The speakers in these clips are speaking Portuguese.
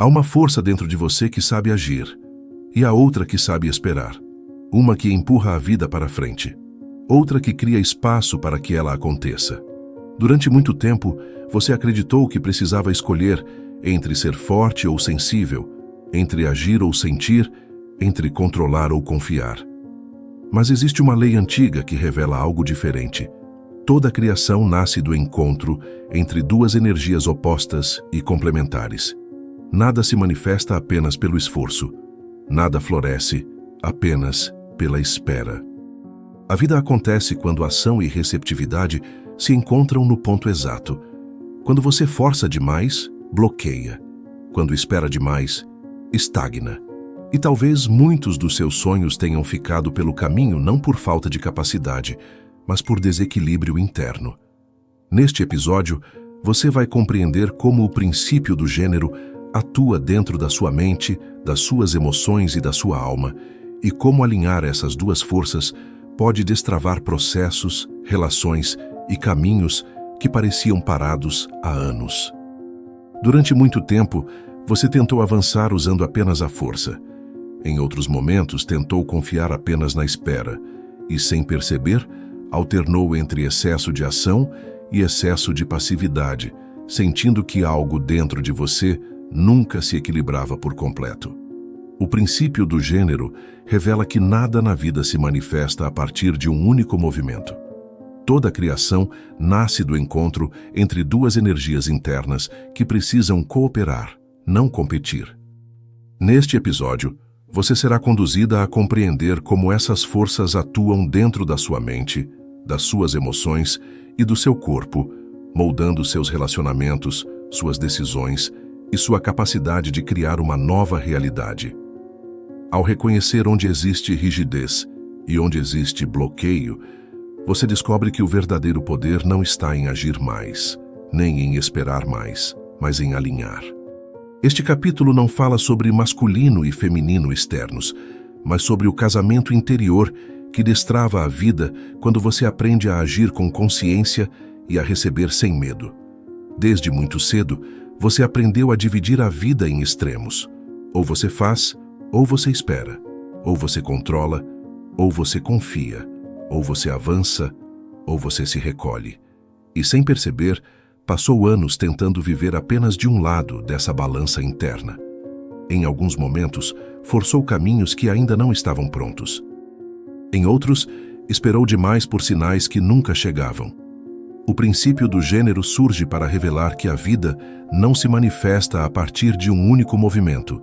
Há uma força dentro de você que sabe agir, e há outra que sabe esperar. Uma que empurra a vida para frente, outra que cria espaço para que ela aconteça. Durante muito tempo, você acreditou que precisava escolher entre ser forte ou sensível, entre agir ou sentir, entre controlar ou confiar. Mas existe uma lei antiga que revela algo diferente. Toda a criação nasce do encontro entre duas energias opostas e complementares. Nada se manifesta apenas pelo esforço. Nada floresce apenas pela espera. A vida acontece quando ação e receptividade se encontram no ponto exato. Quando você força demais, bloqueia. Quando espera demais, estagna. E talvez muitos dos seus sonhos tenham ficado pelo caminho não por falta de capacidade, mas por desequilíbrio interno. Neste episódio, você vai compreender como o princípio do gênero atua dentro da sua mente, das suas emoções e da sua alma, e como alinhar essas duas forças pode destravar processos, relações e caminhos que pareciam parados há anos. Durante muito tempo, você tentou avançar usando apenas a força. Em outros momentos, tentou confiar apenas na espera e, sem perceber, alternou entre excesso de ação e excesso de passividade, sentindo que algo dentro de você nunca se equilibrava por completo. O princípio do gênero revela que nada na vida se manifesta a partir de um único movimento. Toda a criação nasce do encontro entre duas energias internas que precisam cooperar, não competir. Neste episódio, você será conduzida a compreender como essas forças atuam dentro da sua mente, das suas emoções e do seu corpo, moldando seus relacionamentos, suas decisões e sua capacidade de criar uma nova realidade. Ao reconhecer onde existe rigidez e onde existe bloqueio, você descobre que o verdadeiro poder não está em agir mais, nem em esperar mais, mas em alinhar. Este capítulo não fala sobre masculino e feminino externos, mas sobre o casamento interior que destrava a vida quando você aprende a agir com consciência e a receber sem medo. Desde muito cedo, você aprendeu a dividir a vida em extremos. Ou você faz, ou você espera. Ou você controla, ou você confia. Ou você avança, ou você se recolhe. E sem perceber, passou anos tentando viver apenas de um lado dessa balança interna. Em alguns momentos, forçou caminhos que ainda não estavam prontos. Em outros, esperou demais por sinais que nunca chegavam. O princípio do gênero surge para revelar que a vida não se manifesta a partir de um único movimento.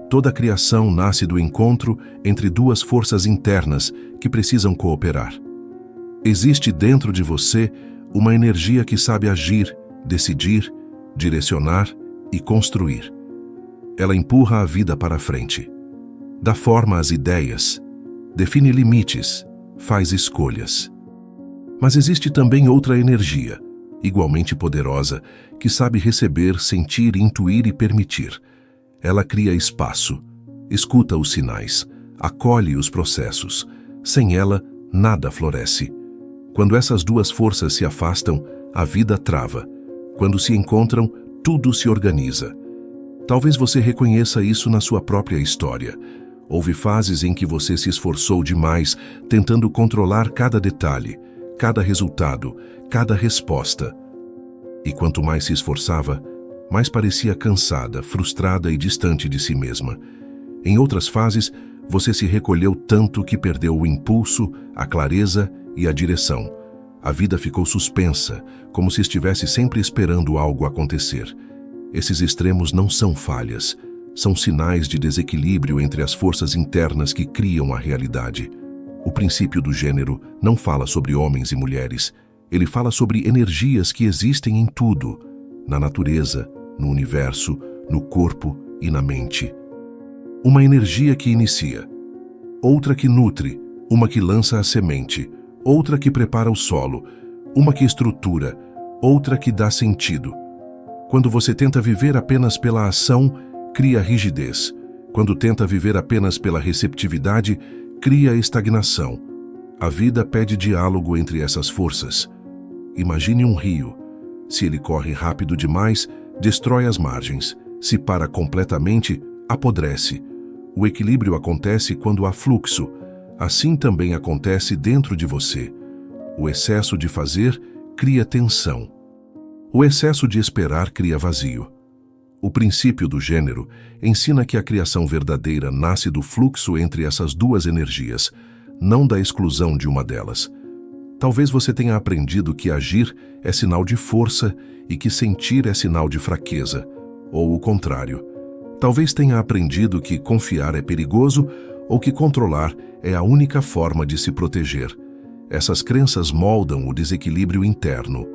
Toda a criação nasce do encontro entre duas forças internas que precisam cooperar. Existe dentro de você uma energia que sabe agir, decidir, direcionar e construir. Ela empurra a vida para frente. Dá forma às ideias, define limites, faz escolhas. Mas existe também outra energia, igualmente poderosa, que sabe receber, sentir, intuir e permitir. Ela cria espaço, escuta os sinais, acolhe os processos. Sem ela, nada floresce. Quando essas duas forças se afastam, a vida trava. Quando se encontram, tudo se organiza. Talvez você reconheça isso na sua própria história. Houve fases em que você se esforçou demais, tentando controlar cada detalhe, cada resultado, cada resposta. E quanto mais se esforçava, mais parecia cansada, frustrada e distante de si mesma. Em outras fases, você se recolheu tanto que perdeu o impulso, a clareza e a direção. A vida ficou suspensa, como se estivesse sempre esperando algo acontecer. Esses extremos não são falhas, são sinais de desequilíbrio entre as forças internas que criam a realidade. O princípio do gênero não fala sobre homens e mulheres, ele fala sobre energias que existem em tudo, na natureza, no universo, no corpo e na mente. Uma energia que inicia, outra que nutre, uma que lança a semente, outra que prepara o solo, uma que estrutura, outra que dá sentido. Quando você tenta viver apenas pela ação, cria rigidez. Quando tenta viver apenas pela receptividade, cria estagnação. A vida pede diálogo entre essas forças. Imagine um rio. Se ele corre rápido demais, destrói as margens. Se para completamente, apodrece. O equilíbrio acontece quando há fluxo. Assim também acontece dentro de você. O excesso de fazer cria tensão. O excesso de esperar cria vazio. O princípio do gênero ensina que a criação verdadeira nasce do fluxo entre essas duas energias, não da exclusão de uma delas. Talvez você tenha aprendido que agir é sinal de força e que sentir é sinal de fraqueza, ou o contrário. Talvez tenha aprendido que confiar é perigoso ou que controlar é a única forma de se proteger. Essas crenças moldam o desequilíbrio interno.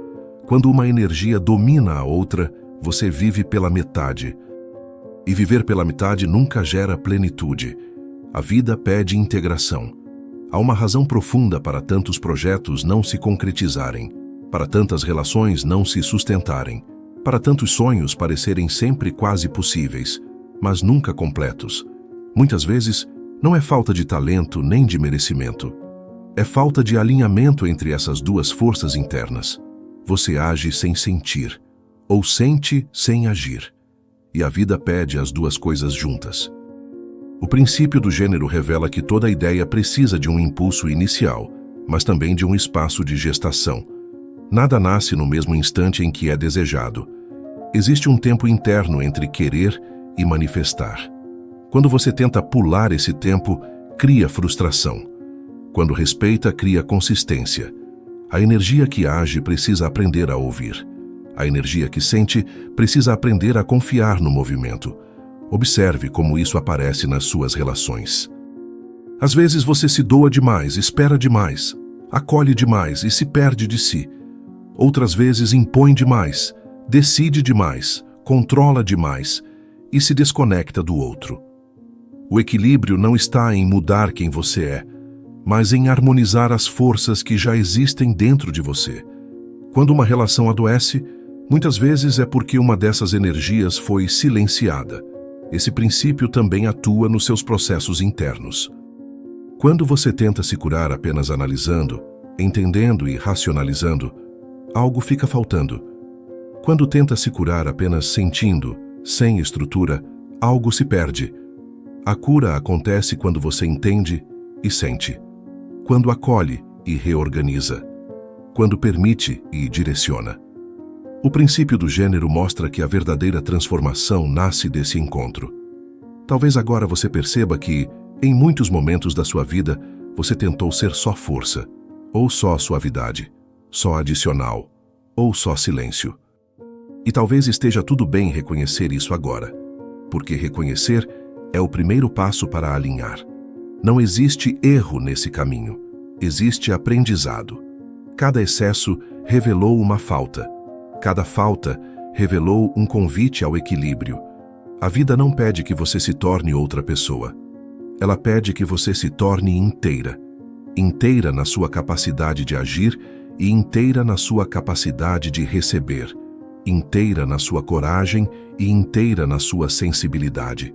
Quando uma energia domina a outra, você vive pela metade. E viver pela metade nunca gera plenitude. A vida pede integração. Há uma razão profunda para tantos projetos não se concretizarem, para tantas relações não se sustentarem, para tantos sonhos parecerem sempre quase possíveis, mas nunca completos. Muitas vezes, não é falta de talento nem de merecimento. É falta de alinhamento entre essas duas forças internas. Você age sem sentir, ou sente sem agir. E a vida pede as duas coisas juntas. O princípio do gênero revela que toda ideia precisa de um impulso inicial, mas também de um espaço de gestação. Nada nasce no mesmo instante em que é desejado. Existe um tempo interno entre querer e manifestar. Quando você tenta pular esse tempo, cria frustração. Quando respeita, cria consistência. A energia que age precisa aprender a ouvir. A energia que sente precisa aprender a confiar no movimento. Observe como isso aparece nas suas relações. Às vezes você se doa demais, espera demais, acolhe demais e se perde de si. Outras vezes impõe demais, decide demais, controla demais e se desconecta do outro. O equilíbrio não está em mudar quem você é, mas em harmonizar as forças que já existem dentro de você. Quando uma relação adoece, muitas vezes é porque uma dessas energias foi silenciada. Esse princípio também atua nos seus processos internos. Quando você tenta se curar apenas analisando, entendendo e racionalizando, algo fica faltando. Quando tenta se curar apenas sentindo, sem estrutura, algo se perde. A cura acontece quando você entende e sente. Quando acolhe e reorganiza. Quando permite e direciona. O princípio do gênero mostra que a verdadeira transformação nasce desse encontro. Talvez agora você perceba que, em muitos momentos da sua vida, você tentou ser só força, ou só suavidade, só adicional, ou só silêncio. E talvez esteja tudo bem reconhecer isso agora, porque reconhecer é o primeiro passo para alinhar. Não existe erro nesse caminho, existe aprendizado. Cada excesso revelou uma falta. Cada falta revelou um convite ao equilíbrio. A vida não pede que você se torne outra pessoa. Ela pede que você se torne inteira. Inteira na sua capacidade de agir e inteira na sua capacidade de receber. Inteira na sua coragem e inteira na sua sensibilidade.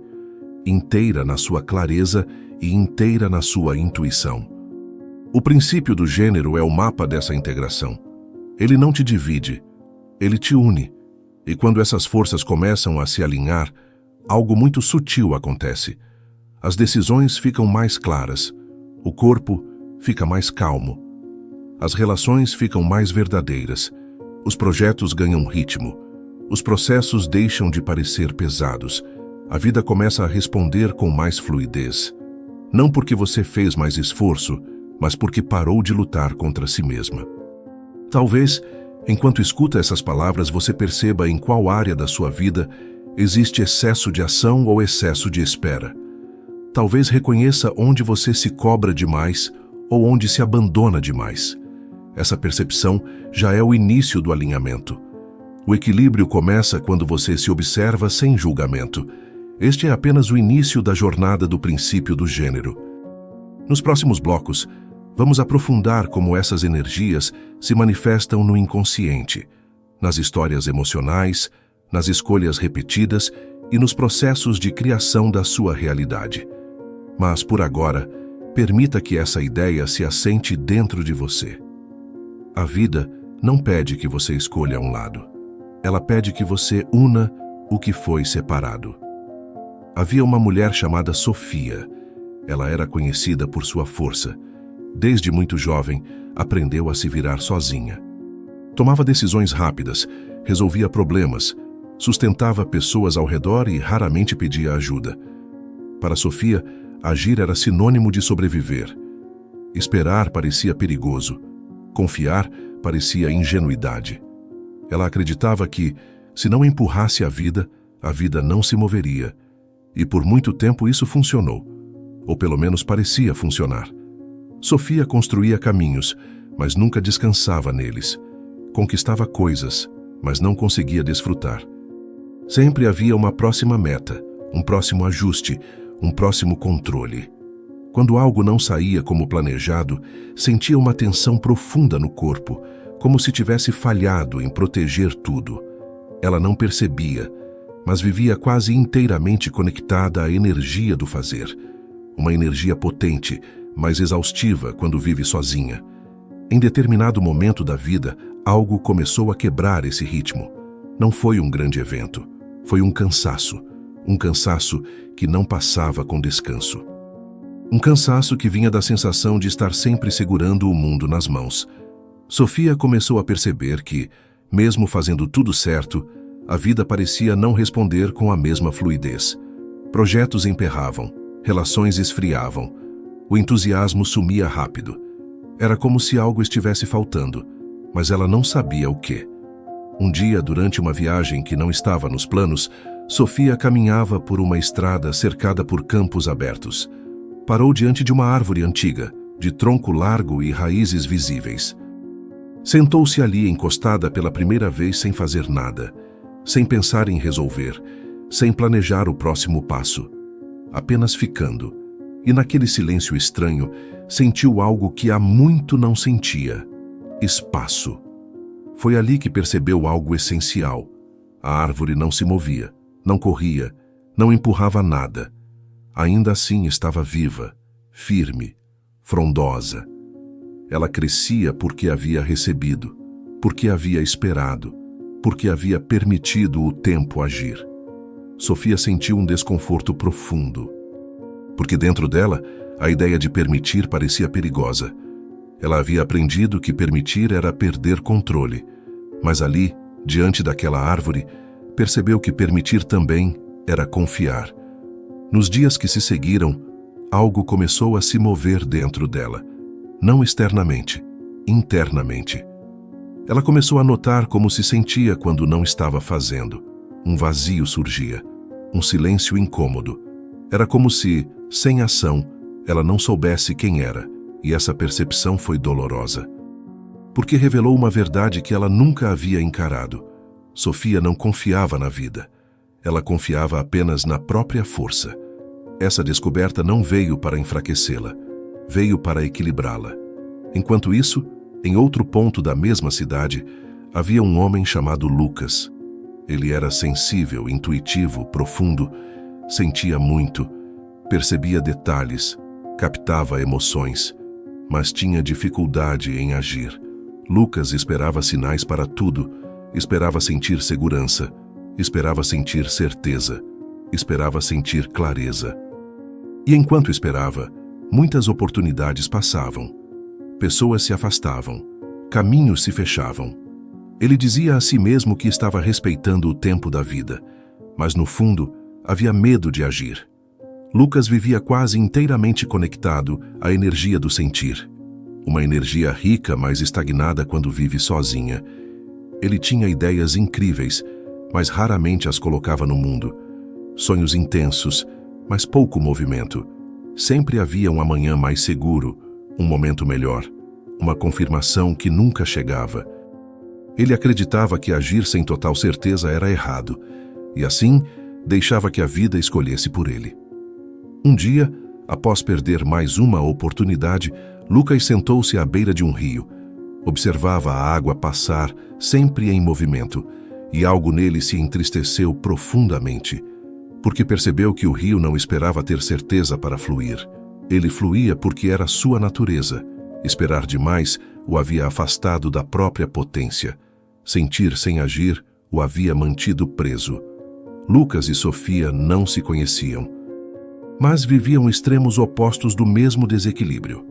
Inteira na sua clareza e inteira na sua intuição. O princípio do gênero é o mapa dessa integração. Ele não te divide. Ele te une, e quando essas forças começam a se alinhar, algo muito sutil acontece. As decisões ficam mais claras, o corpo fica mais calmo, as relações ficam mais verdadeiras, os projetos ganham ritmo, os processos deixam de parecer pesados, a vida começa a responder com mais fluidez. Não porque você fez mais esforço, mas porque parou de lutar contra si mesma. Talvez, enquanto escuta essas palavras, você perceba em qual área da sua vida existe excesso de ação ou excesso de espera. Talvez reconheça onde você se cobra demais ou onde se abandona demais. Essa percepção já é o início do alinhamento. O equilíbrio começa quando você se observa sem julgamento. Este é apenas o início da jornada do princípio do gênero. Nos próximos blocos, vamos aprofundar como essas energias se manifestam no inconsciente, nas histórias emocionais, nas escolhas repetidas e nos processos de criação da sua realidade. Mas, por agora, permita que essa ideia se assente dentro de você. A vida não pede que você escolha um lado. Ela pede que você una o que foi separado. Havia uma mulher chamada Sofia. Ela era conhecida por sua força. Desde muito jovem, aprendeu a se virar sozinha. Tomava decisões rápidas, resolvia problemas, sustentava pessoas ao redor e raramente pedia ajuda. Para Sofia, agir era sinônimo de sobreviver. Esperar parecia perigoso. Confiar parecia ingenuidade. Ela acreditava que, se não empurrasse a vida não se moveria. E por muito tempo isso funcionou. Ou pelo menos parecia funcionar. Sofia construía caminhos, mas nunca descansava neles. Conquistava coisas, mas não conseguia desfrutar. Sempre havia uma próxima meta, um próximo ajuste, um próximo controle. Quando algo não saía como planejado, sentia uma tensão profunda no corpo, como se tivesse falhado em proteger tudo. Ela não percebia, mas vivia quase inteiramente conectada à energia do fazer. Uma energia potente, mas exaustiva quando vive sozinha. Em determinado momento da vida, algo começou a quebrar esse ritmo. Não foi um grande evento, foi um cansaço que não passava com descanso. Um cansaço que vinha da sensação de estar sempre segurando o mundo nas mãos. Sofia começou a perceber que, mesmo fazendo tudo certo, a vida parecia não responder com a mesma fluidez. Projetos emperravam, relações esfriavam, o entusiasmo sumia rápido. Era como se algo estivesse faltando, mas ela não sabia o quê. Um dia, durante uma viagem que não estava nos planos, Sofia caminhava por uma estrada cercada por campos abertos. Parou diante de uma árvore antiga, de tronco largo e raízes visíveis. Sentou-se ali encostada pela primeira vez sem fazer nada, sem pensar em resolver, sem planejar o próximo passo, apenas ficando. E naquele silêncio estranho, sentiu algo que há muito não sentia: espaço. Foi ali que percebeu algo essencial. A árvore não se movia, não corria, não empurrava nada. Ainda assim estava viva, firme, frondosa. Ela crescia porque havia recebido, porque havia esperado, porque havia permitido o tempo agir. Sofia sentiu um desconforto profundo, porque dentro dela, a ideia de permitir parecia perigosa. Ela havia aprendido que permitir era perder controle, mas ali, diante daquela árvore, percebeu que permitir também era confiar. Nos dias que se seguiram, algo começou a se mover dentro dela, não externamente, internamente. Ela começou a notar como se sentia quando não estava fazendo. Um vazio surgia, um silêncio incômodo. Era como se, sem ação, ela não soubesse quem era, e essa percepção foi dolorosa. Porque revelou uma verdade que ela nunca havia encarado. Sofia não confiava na vida. Ela confiava apenas na própria força. Essa descoberta não veio para enfraquecê-la, veio para equilibrá-la. Enquanto isso, em outro ponto da mesma cidade, havia um homem chamado Lucas. Ele era sensível, intuitivo, profundo, sentia muito, percebia detalhes, captava emoções, mas tinha dificuldade em agir. Lucas esperava sinais para tudo, esperava sentir segurança, esperava sentir certeza, esperava sentir clareza. E enquanto esperava, muitas oportunidades passavam. Pessoas se afastavam, caminhos se fechavam. Ele dizia a si mesmo que estava respeitando o tempo da vida, mas no fundo havia medo de agir. Lucas vivia quase inteiramente conectado à energia do sentir. Uma energia rica, mas estagnada quando vive sozinha. Ele tinha ideias incríveis, mas raramente as colocava no mundo. Sonhos intensos, mas pouco movimento. Sempre havia um amanhã mais seguro, um momento melhor, uma confirmação que nunca chegava. Ele acreditava que agir sem total certeza era errado, e assim deixava que a vida escolhesse por ele. Um dia, após perder mais uma oportunidade, Lucas sentou-se à beira de um rio. Observava a água passar, sempre em movimento, e algo nele se entristeceu profundamente, porque percebeu que o rio não esperava ter certeza para fluir. Ele fluía porque era sua natureza. Esperar demais o havia afastado da própria potência. Sentir sem agir o havia mantido preso. Lucas e Sofia não se conheciam, mas viviam extremos opostos do mesmo desequilíbrio.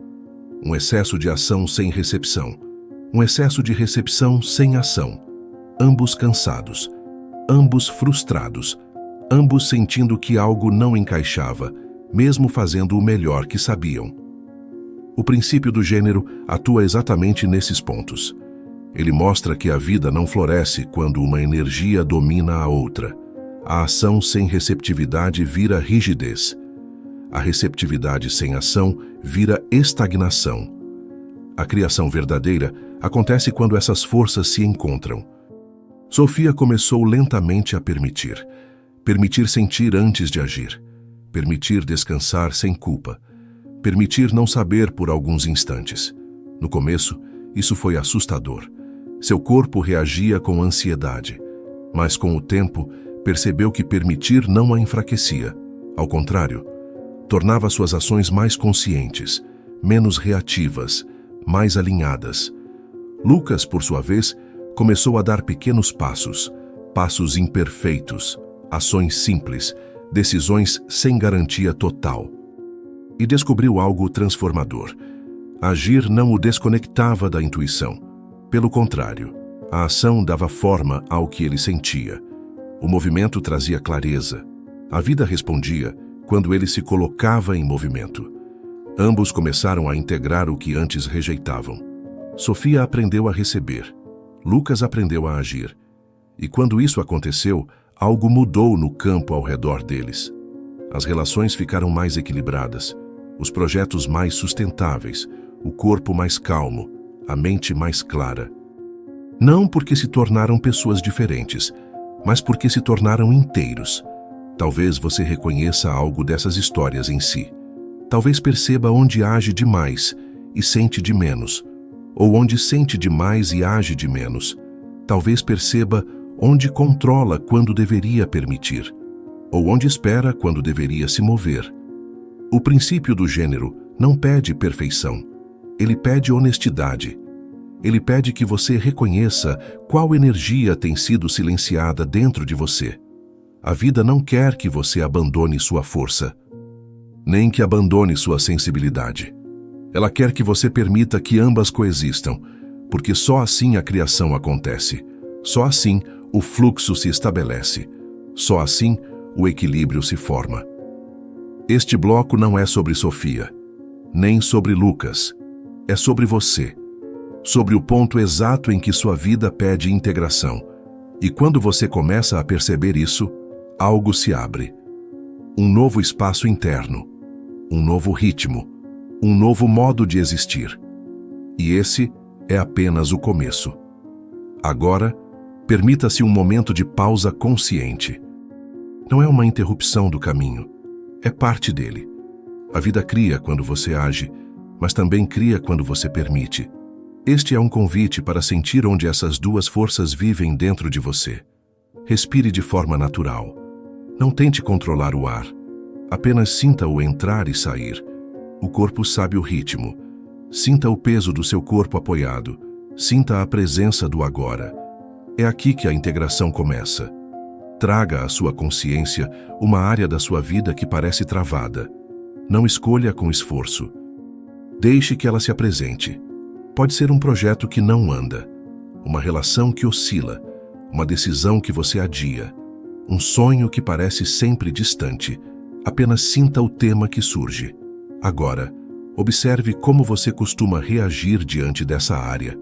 Um excesso de ação sem recepção, um excesso de recepção sem ação. Ambos cansados, ambos frustrados, ambos sentindo que algo não encaixava, mesmo fazendo o melhor que sabiam. O princípio do gênero atua exatamente nesses pontos. Ele mostra que a vida não floresce quando uma energia domina a outra. A ação sem receptividade vira rigidez. A receptividade sem ação vira estagnação. A criação verdadeira acontece quando essas forças se encontram. Sofia começou lentamente a permitir. Permitir sentir antes de agir. Permitir descansar sem culpa. Permitir não saber por alguns instantes. No começo, isso foi assustador. Seu corpo reagia com ansiedade. Mas com o tempo, percebeu que permitir não a enfraquecia. Ao contrário, tornava suas ações mais conscientes, menos reativas, mais alinhadas. Lucas, por sua vez, começou a dar pequenos passos, passos imperfeitos, ações simples, decisões sem garantia total. E descobriu algo transformador. Agir não o desconectava da intuição. Pelo contrário, a ação dava forma ao que ele sentia. O movimento trazia clareza. A vida respondia quando ele se colocava em movimento. Ambos começaram a integrar o que antes rejeitavam. Sofia aprendeu a receber. Lucas aprendeu a agir. E quando isso aconteceu, algo mudou no campo ao redor deles. As relações ficaram mais equilibradas, os projetos mais sustentáveis, o corpo mais calmo, a mente mais clara. Não porque se tornaram pessoas diferentes, mas porque se tornaram inteiros. Talvez você reconheça algo dessas histórias em si. Talvez perceba onde age demais e sente de menos, ou onde sente demais e age de menos. Talvez perceba onde controla quando deveria permitir, ou onde espera quando deveria se mover. O princípio do gênero não pede perfeição, ele pede honestidade. Ele pede que você reconheça qual energia tem sido silenciada dentro de você. A vida não quer que você abandone sua força, nem que abandone sua sensibilidade. Ela quer que você permita que ambas coexistam, porque só assim a criação acontece. Só assim o fluxo se estabelece. Só assim o equilíbrio se forma. Este bloco não é sobre Sofia, nem sobre Lucas. É sobre você. Sobre o ponto exato em que sua vida pede integração. E quando você começa a perceber isso, algo se abre. Um novo espaço interno, um novo ritmo, um novo modo de existir. E esse é apenas o começo. Agora, permita-se um momento de pausa consciente. Não é uma interrupção do caminho, é parte dele. A vida cria quando você age, mas também cria quando você permite. Este é um convite para sentir onde essas duas forças vivem dentro de você. Respire de forma natural. Não tente controlar o ar. Apenas sinta-o entrar e sair. O corpo sabe o ritmo. Sinta o peso do seu corpo apoiado. Sinta a presença do agora. É aqui que a integração começa. Traga à sua consciência uma área da sua vida que parece travada. Não escolha com esforço. Deixe que ela se apresente. Pode ser um projeto que não anda, uma relação que oscila, uma decisão que você adia, um sonho que parece sempre distante. Apenas sinta o tema que surge. Agora, observe como você costuma reagir diante dessa área.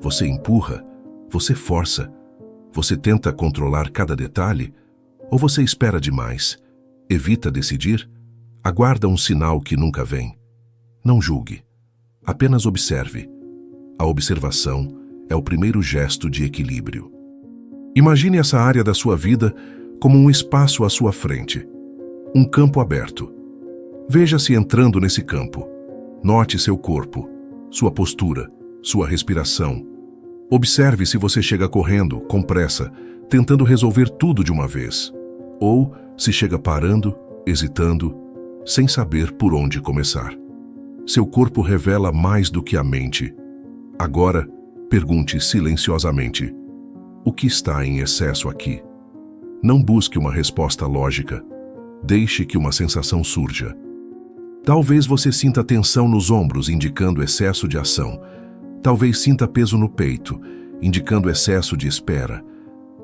Você empurra? Você força? Você tenta controlar cada detalhe? Ou você espera demais? Evita decidir? Aguarda um sinal que nunca vem? Não julgue. Apenas observe. A observação é o primeiro gesto de equilíbrio. Imagine essa área da sua vida como um espaço à sua frente, um campo aberto. Veja-se entrando nesse campo. Note seu corpo, sua postura, sua respiração. Observe se você chega correndo, com pressa, tentando resolver tudo de uma vez, ou se chega parando, hesitando, sem saber por onde começar. Seu corpo revela mais do que a mente. Agora, pergunte silenciosamente: o que está em excesso aqui? Não busque uma resposta lógica. Deixe que uma sensação surja. Talvez você sinta tensão nos ombros, indicando excesso de ação. Talvez sinta peso no peito, indicando excesso de espera.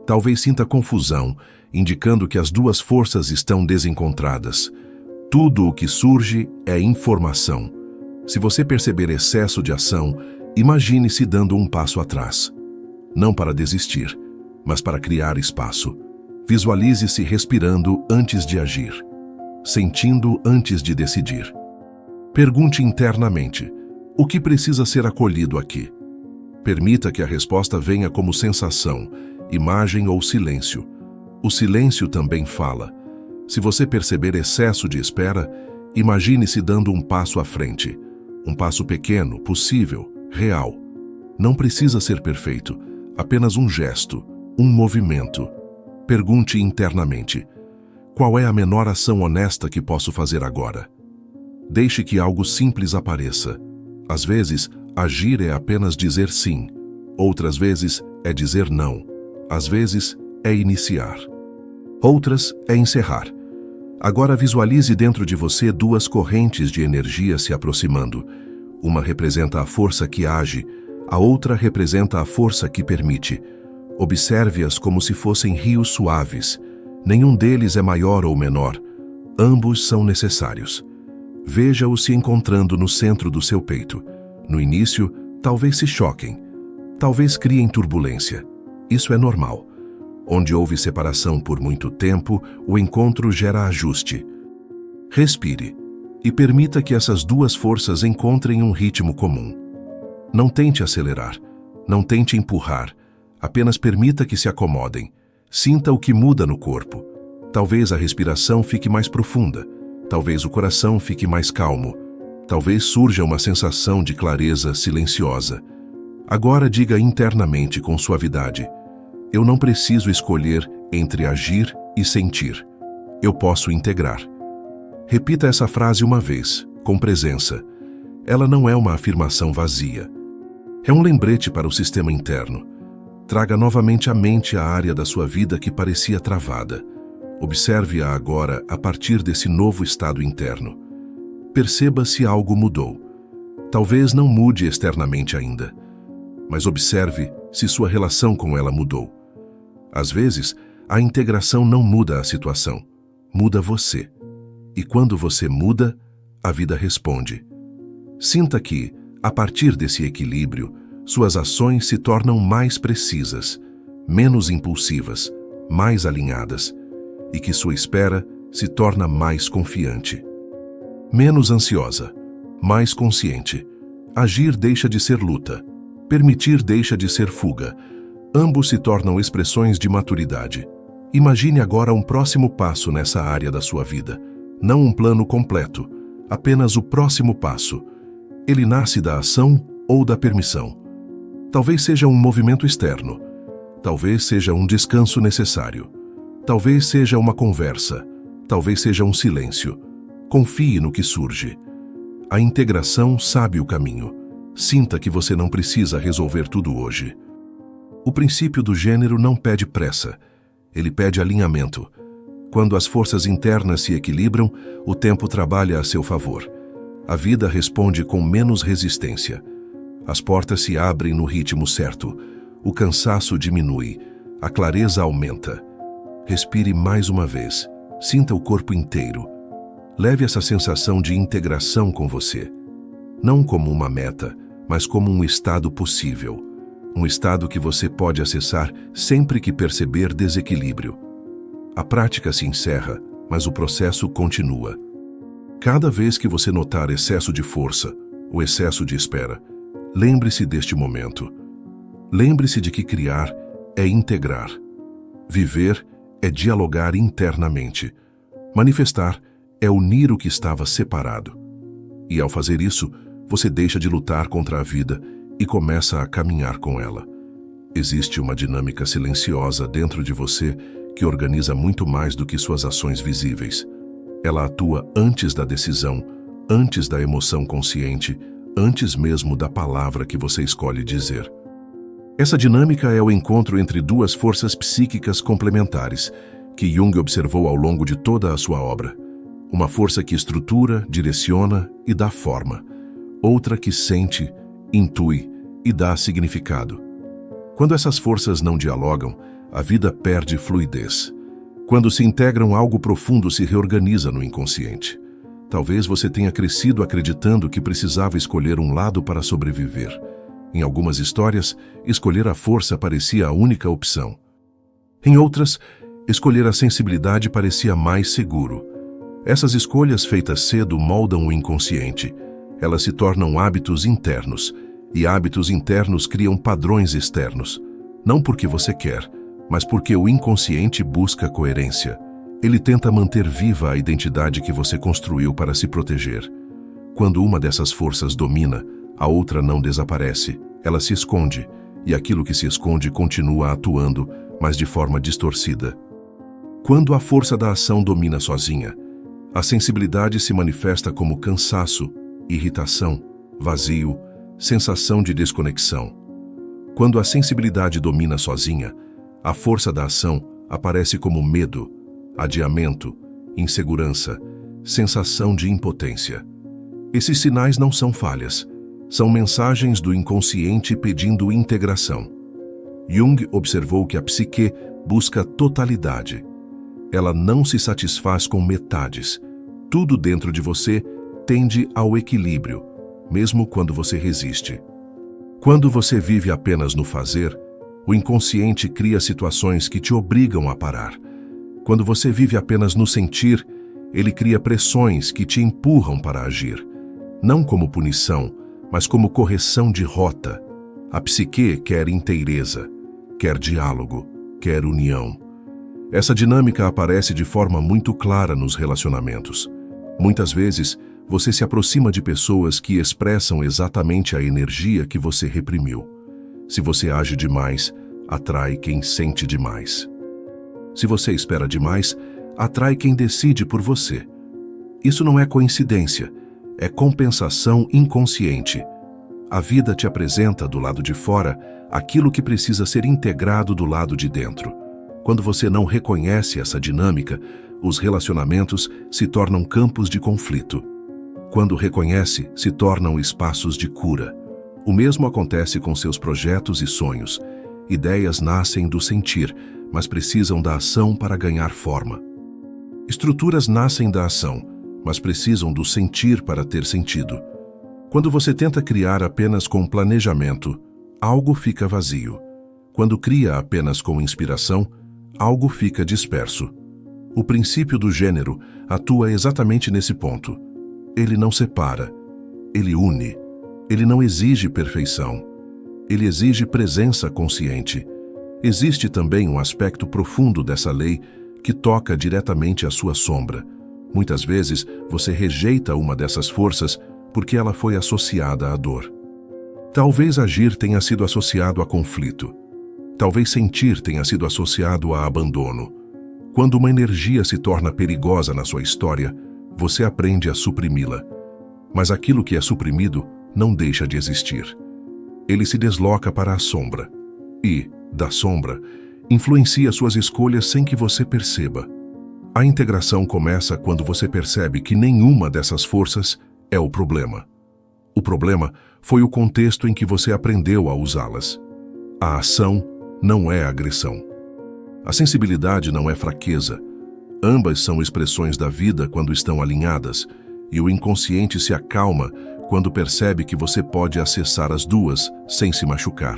Talvez sinta confusão, indicando que as duas forças estão desencontradas. Tudo o que surge é informação. Se você perceber excesso de ação, imagine-se dando um passo atrás. Não para desistir, mas para criar espaço. Visualize-se respirando antes de agir, sentindo antes de decidir. Pergunte internamente: o que precisa ser acolhido aqui? Permita que a resposta venha como sensação, imagem ou silêncio. O silêncio também fala. Se você perceber excesso de espera, imagine-se dando um passo à frente. Um passo pequeno, possível, real. Não precisa ser perfeito, apenas um gesto, um movimento. Pergunte internamente: qual é a menor ação honesta que posso fazer agora? Deixe que algo simples apareça. Às vezes, agir é apenas dizer sim. Outras vezes, é dizer não. Às vezes, é iniciar. Outras, é encerrar. Agora visualize dentro de você duas correntes de energia se aproximando. Uma representa a força que age, a outra representa a força que permite. Observe-as como se fossem rios suaves. Nenhum deles é maior ou menor. Ambos são necessários. Veja-os se encontrando no centro do seu peito. No início, talvez se choquem. Talvez criem turbulência. Isso é normal. Onde houve separação por muito tempo, o encontro gera ajuste. Respire e permita que essas duas forças encontrem um ritmo comum. Não tente acelerar, não tente empurrar, apenas permita que se acomodem. Sinta o que muda no corpo. Talvez a respiração fique mais profunda, talvez o coração fique mais calmo, talvez surja uma sensação de clareza silenciosa. Agora diga internamente com suavidade: eu não preciso escolher entre agir e sentir. Eu posso integrar. Repita essa frase uma vez, com presença. Ela não é uma afirmação vazia. É um lembrete para o sistema interno. Traga novamente à mente a área da sua vida que parecia travada. Observe-a agora a partir desse novo estado interno. Perceba se algo mudou. Talvez não mude externamente ainda, mas observe se sua relação com ela mudou. Às vezes, a integração não muda a situação, muda você. E quando você muda, a vida responde. Sinta que, a partir desse equilíbrio, suas ações se tornam mais precisas, menos impulsivas, mais alinhadas, e que sua espera se torna mais confiante. Menos ansiosa, mais consciente. Agir deixa de ser luta, permitir deixa de ser fuga. Ambos se tornam expressões de maturidade. Imagine agora um próximo passo nessa área da sua vida. Não um plano completo, apenas o próximo passo. Ele nasce da ação ou da permissão. Talvez seja um movimento externo. Talvez seja um descanso necessário. Talvez seja uma conversa. Talvez seja um silêncio. Confie no que surge. A integração sabe o caminho. Sinta que você não precisa resolver tudo hoje. O princípio do gênero não pede pressa. Ele pede alinhamento. Quando as forças internas se equilibram, o tempo trabalha a seu favor. A vida responde com menos resistência. As portas se abrem no ritmo certo. O cansaço diminui. A clareza aumenta. Respire mais uma vez. Sinta o corpo inteiro. Leve essa sensação de integração com você. Não como uma meta, mas como um estado possível. Um estado que você pode acessar sempre que perceber desequilíbrio. A prática se encerra, mas o processo continua. Cada vez que você notar excesso de força, ou excesso de espera, lembre-se deste momento. Lembre-se de que criar é integrar. Viver é dialogar internamente. Manifestar é unir o que estava separado. E ao fazer isso, você deixa de lutar contra a vida e começa a caminhar com ela. Existe uma dinâmica silenciosa dentro de você que organiza muito mais do que suas ações visíveis. Ela atua antes da decisão, antes da emoção consciente, antes mesmo da palavra que você escolhe dizer. Essa dinâmica é o encontro entre duas forças psíquicas complementares, que Jung observou ao longo de toda a sua obra. Uma força que estrutura, direciona e dá forma. Outra que sente, intui e dá significado. Quando essas forças não dialogam, a vida perde fluidez. Quando se integram, algo profundo se reorganiza no inconsciente. Talvez você tenha crescido acreditando que precisava escolher um lado para sobreviver. Em algumas histórias, escolher a força parecia a única opção. Em outras, escolher a sensibilidade parecia mais seguro. Essas escolhas feitas cedo moldam o inconsciente. Elas se tornam hábitos internos, e hábitos internos criam padrões externos. Não porque você quer, mas porque o inconsciente busca coerência. Ele tenta manter viva a identidade que você construiu para se proteger. Quando uma dessas forças domina, a outra não desaparece, ela se esconde, e aquilo que se esconde continua atuando, mas de forma distorcida. Quando a força da ação domina sozinha, a sensibilidade se manifesta como cansaço, irritação, vazio, sensação de desconexão. Quando a sensibilidade domina sozinha, a força da ação aparece como medo, adiamento, insegurança, sensação de impotência. Esses sinais não são falhas, são mensagens do inconsciente pedindo integração. Jung observou que a psique busca totalidade. Ela não se satisfaz com metades. Tudo dentro de você tende ao equilíbrio, mesmo quando você resiste. Quando você vive apenas no fazer, o inconsciente cria situações que te obrigam a parar. Quando você vive apenas no sentir, ele cria pressões que te empurram para agir. Não como punição, mas como correção de rota. A psique quer inteireza, quer diálogo, quer união. Essa dinâmica aparece de forma muito clara nos relacionamentos. Muitas vezes, você se aproxima de pessoas que expressam exatamente a energia que você reprimiu. Se você age demais, atrai quem sente demais. Se você espera demais, atrai quem decide por você. Isso não é coincidência, é compensação inconsciente. A vida te apresenta do lado de fora aquilo que precisa ser integrado do lado de dentro. Quando você não reconhece essa dinâmica, os relacionamentos se tornam campos de conflito. Quando reconhece, se tornam espaços de cura. O mesmo acontece com seus projetos e sonhos. Ideias nascem do sentir, mas precisam da ação para ganhar forma. Estruturas nascem da ação, mas precisam do sentir para ter sentido. Quando você tenta criar apenas com planejamento, algo fica vazio. Quando cria apenas com inspiração, algo fica disperso. O princípio do gênero atua exatamente nesse ponto. Ele não separa, ele une. Ele não exige perfeição. Ele exige presença consciente. Existe também um aspecto profundo dessa lei que toca diretamente a sua sombra. Muitas vezes, você rejeita uma dessas forças porque ela foi associada à dor. Talvez agir tenha sido associado a conflito. Talvez sentir tenha sido associado a abandono. Quando uma energia se torna perigosa na sua história, você aprende a suprimi-la. Mas aquilo que é suprimido não deixa de existir. Ele se desloca para a sombra e, da sombra, influencia suas escolhas sem que você perceba. A integração começa quando você percebe que nenhuma dessas forças é o problema. O problema foi o contexto em que você aprendeu a usá-las. A ação não é agressão. A sensibilidade não é fraqueza. Ambas são expressões da vida quando estão alinhadas, e o inconsciente se acalma quando percebe que você pode acessar as duas sem se machucar.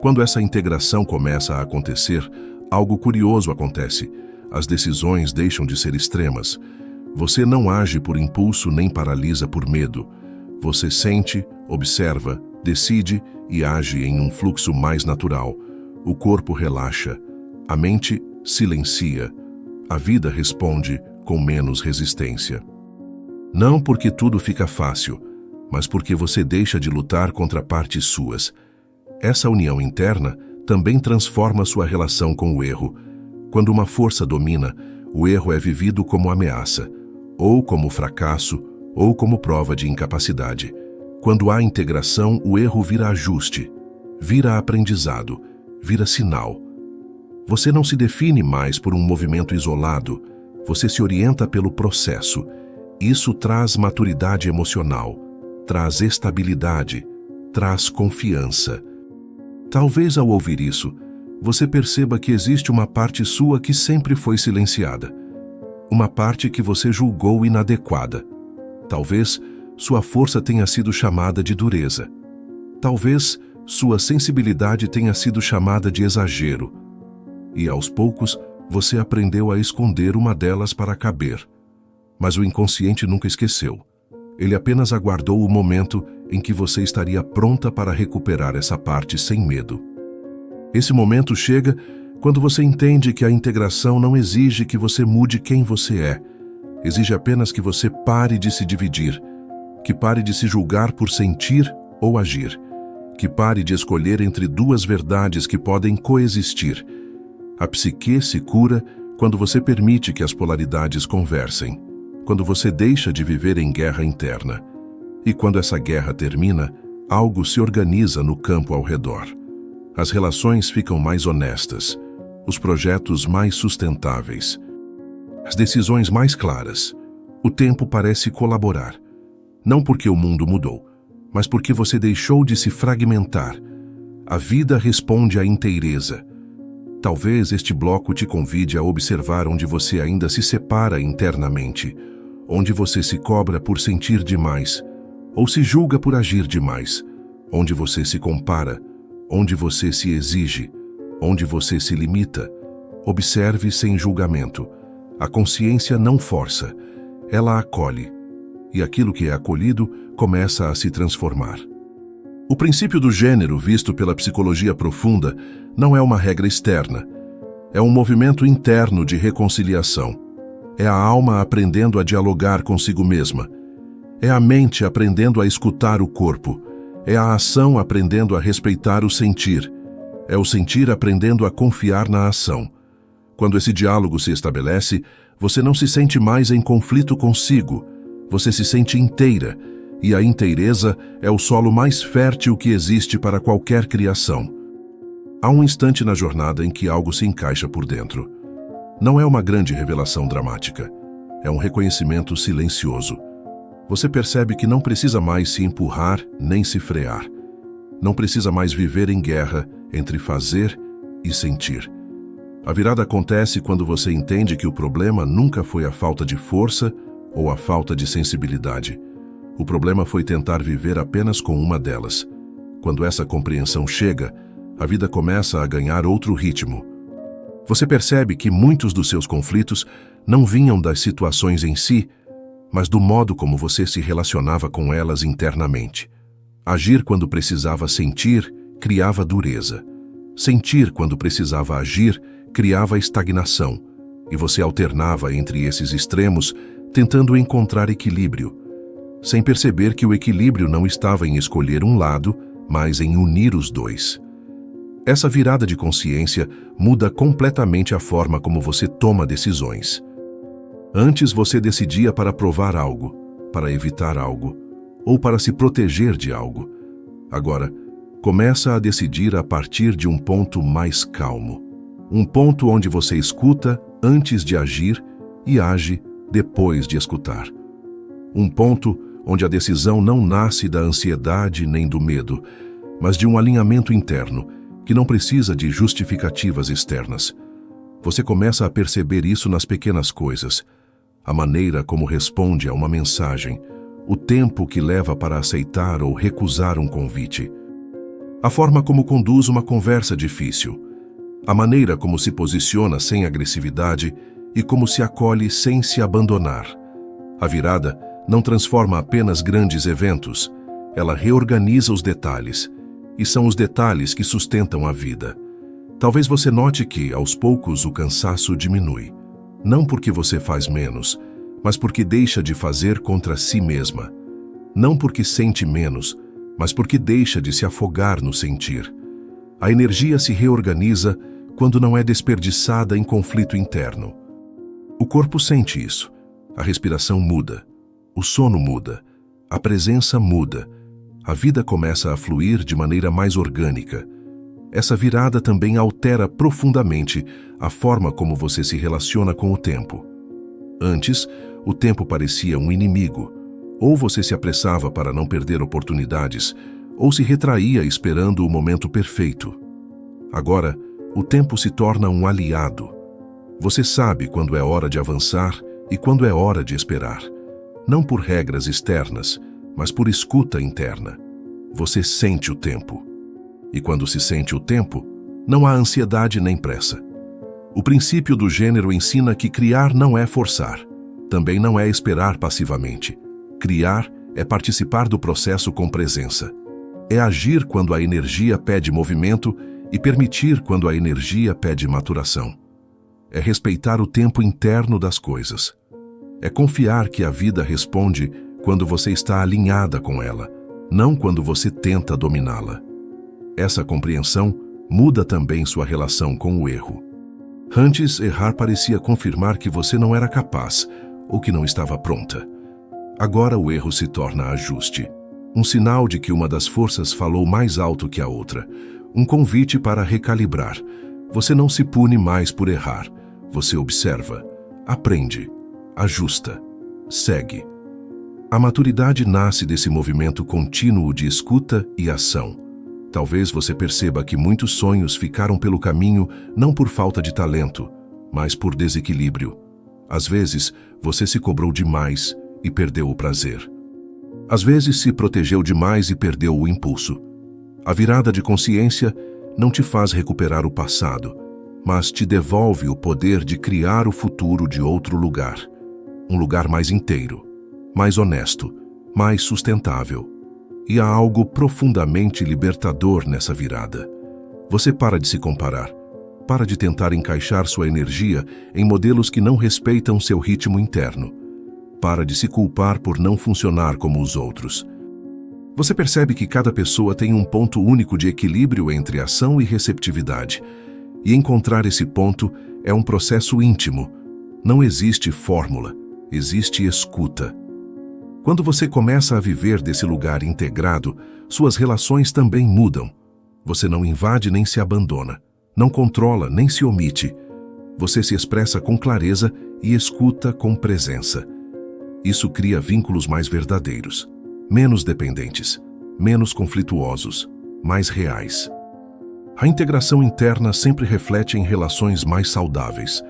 Quando essa integração começa a acontecer, algo curioso acontece. As decisões deixam de ser extremas. Você não age por impulso nem paralisa por medo. Você sente, observa, decide e age em um fluxo mais natural. O corpo relaxa, a mente silencia, a vida responde com menos resistência. Não porque tudo fica fácil, mas porque você deixa de lutar contra partes suas. Essa união interna também transforma sua relação com o erro. Quando uma força domina, o erro é vivido como ameaça, ou como fracasso, ou como prova de incapacidade. Quando há integração, o erro vira ajuste, vira aprendizado, vira sinal. Você não se define mais por um movimento isolado, você se orienta pelo processo. Isso traz maturidade emocional, traz estabilidade, traz confiança. Talvez ao ouvir isso, você perceba que existe uma parte sua que sempre foi silenciada. Uma parte que você julgou inadequada. Talvez sua força tenha sido chamada de dureza. Talvez sua sensibilidade tenha sido chamada de exagero. E aos poucos, você aprendeu a esconder uma delas para caber. Mas o inconsciente nunca esqueceu. Ele apenas aguardou o momento em que você estaria pronta para recuperar essa parte sem medo. Esse momento chega quando você entende que a integração não exige que você mude quem você é. Exige apenas que você pare de se dividir, que pare de se julgar por sentir ou agir, que pare de escolher entre duas verdades que podem coexistir. A psique se cura quando você permite que as polaridades conversem, quando você deixa de viver em guerra interna. E quando essa guerra termina, algo se organiza no campo ao redor. As relações ficam mais honestas, os projetos mais sustentáveis, as decisões mais claras. O tempo parece colaborar, não porque o mundo mudou, mas porque você deixou de se fragmentar. A vida responde à inteireza. Talvez este bloco te convide a observar onde você ainda se separa internamente, onde você se cobra por sentir demais, ou se julga por agir demais, onde você se compara, onde você se exige, onde você se limita. Observe sem julgamento. A consciência não força, ela acolhe, e aquilo que é acolhido começa a se transformar. O princípio do gênero, visto pela psicologia profunda, não é uma regra externa. É um movimento interno de reconciliação. É a alma aprendendo a dialogar consigo mesma. É a mente aprendendo a escutar o corpo. É a ação aprendendo a respeitar o sentir. É o sentir aprendendo a confiar na ação. Quando esse diálogo se estabelece, você não se sente mais em conflito consigo. Você se sente inteira. E a inteireza é o solo mais fértil que existe para qualquer criação. Há um instante na jornada em que algo se encaixa por dentro. Não é uma grande revelação dramática. É um reconhecimento silencioso. Você percebe que não precisa mais se empurrar nem se frear. Não precisa mais viver em guerra entre fazer e sentir. A virada acontece quando você entende que o problema nunca foi a falta de força ou a falta de sensibilidade. O problema foi tentar viver apenas com uma delas. Quando essa compreensão chega, a vida começa a ganhar outro ritmo. Você percebe que muitos dos seus conflitos não vinham das situações em si, mas do modo como você se relacionava com elas internamente. Agir quando precisava sentir, criava dureza. Sentir quando precisava agir, criava estagnação. E você alternava entre esses extremos, tentando encontrar equilíbrio, sem perceber que o equilíbrio não estava em escolher um lado, mas em unir os dois. Essa virada de consciência muda completamente a forma como você toma decisões. Antes você decidia para provar algo, para evitar algo, ou para se proteger de algo. Agora, começa a decidir a partir de um ponto mais calmo. Um ponto onde você escuta antes de agir e age depois de escutar. Um ponto onde a decisão não nasce da ansiedade nem do medo, mas de um alinhamento interno, que não precisa de justificativas externas. Você começa a perceber isso nas pequenas coisas, a maneira como responde a uma mensagem, o tempo que leva para aceitar ou recusar um convite, a forma como conduz uma conversa difícil, a maneira como se posiciona sem agressividade e como se acolhe sem se abandonar. A virada não transforma apenas grandes eventos, ela reorganiza os detalhes, e são os detalhes que sustentam a vida. Talvez você note que, aos poucos, o cansaço diminui. Não porque você faz menos, mas porque deixa de fazer contra si mesma. Não porque sente menos, mas porque deixa de se afogar no sentir. A energia se reorganiza quando não é desperdiçada em conflito interno. O corpo sente isso. A respiração muda. O sono muda. A presença muda. A vida começa a fluir de maneira mais orgânica. essa virada também altera profundamente a forma como você se relaciona com o tempo. Antes, o tempo parecia um inimigo. Ou você se apressava para não perder oportunidades, ou se retraía esperando o momento perfeito. Agora, o tempo se torna um aliado. Você sabe quando é hora de avançar e quando é hora de esperar. Não por regras externas, mas por escuta interna. Você sente o tempo. E quando se sente o tempo, não há ansiedade nem pressa. O princípio do gênero ensina que criar não é forçar. Também não é esperar passivamente. Criar é participar do processo com presença. É agir quando a energia pede movimento e permitir quando a energia pede maturação. É respeitar o tempo interno das coisas. É confiar que a vida responde quando você está alinhada com ela, não quando você tenta dominá-la. Essa compreensão muda também sua relação com o erro. Antes, errar parecia confirmar que você não era capaz ou que não estava pronta. Agora o erro se torna ajuste. Um sinal de que uma das forças falou mais alto que a outra. Um convite para recalibrar. Você não se pune mais por errar. Você observa, aprende, ajusta, segue. A maturidade nasce desse movimento contínuo de escuta e ação. Talvez você perceba que muitos sonhos ficaram pelo caminho não por falta de talento, mas por desequilíbrio. Às vezes, você se cobrou demais e perdeu o prazer. Às vezes, se protegeu demais e perdeu o impulso. A virada de consciência não te faz recuperar o passado, mas te devolve o poder de criar o futuro de outro lugar. Um lugar mais inteiro, mais honesto, mais sustentável. E há algo profundamente libertador nessa virada. Você para de se comparar, para de tentar encaixar sua energia em modelos que não respeitam seu ritmo interno. Para de se culpar por não funcionar como os outros. Você percebe que cada pessoa tem um ponto único de equilíbrio entre ação e receptividade. E encontrar esse ponto é um processo íntimo. Não existe fórmula, existe escuta. Quando você começa a viver desse lugar integrado, suas relações também mudam. Você não invade nem se abandona, não controla nem se omite. Você se expressa com clareza e escuta com presença. Isso cria vínculos mais verdadeiros, menos dependentes, menos conflituosos, mais reais. A integração interna sempre reflete em relações mais saudáveis.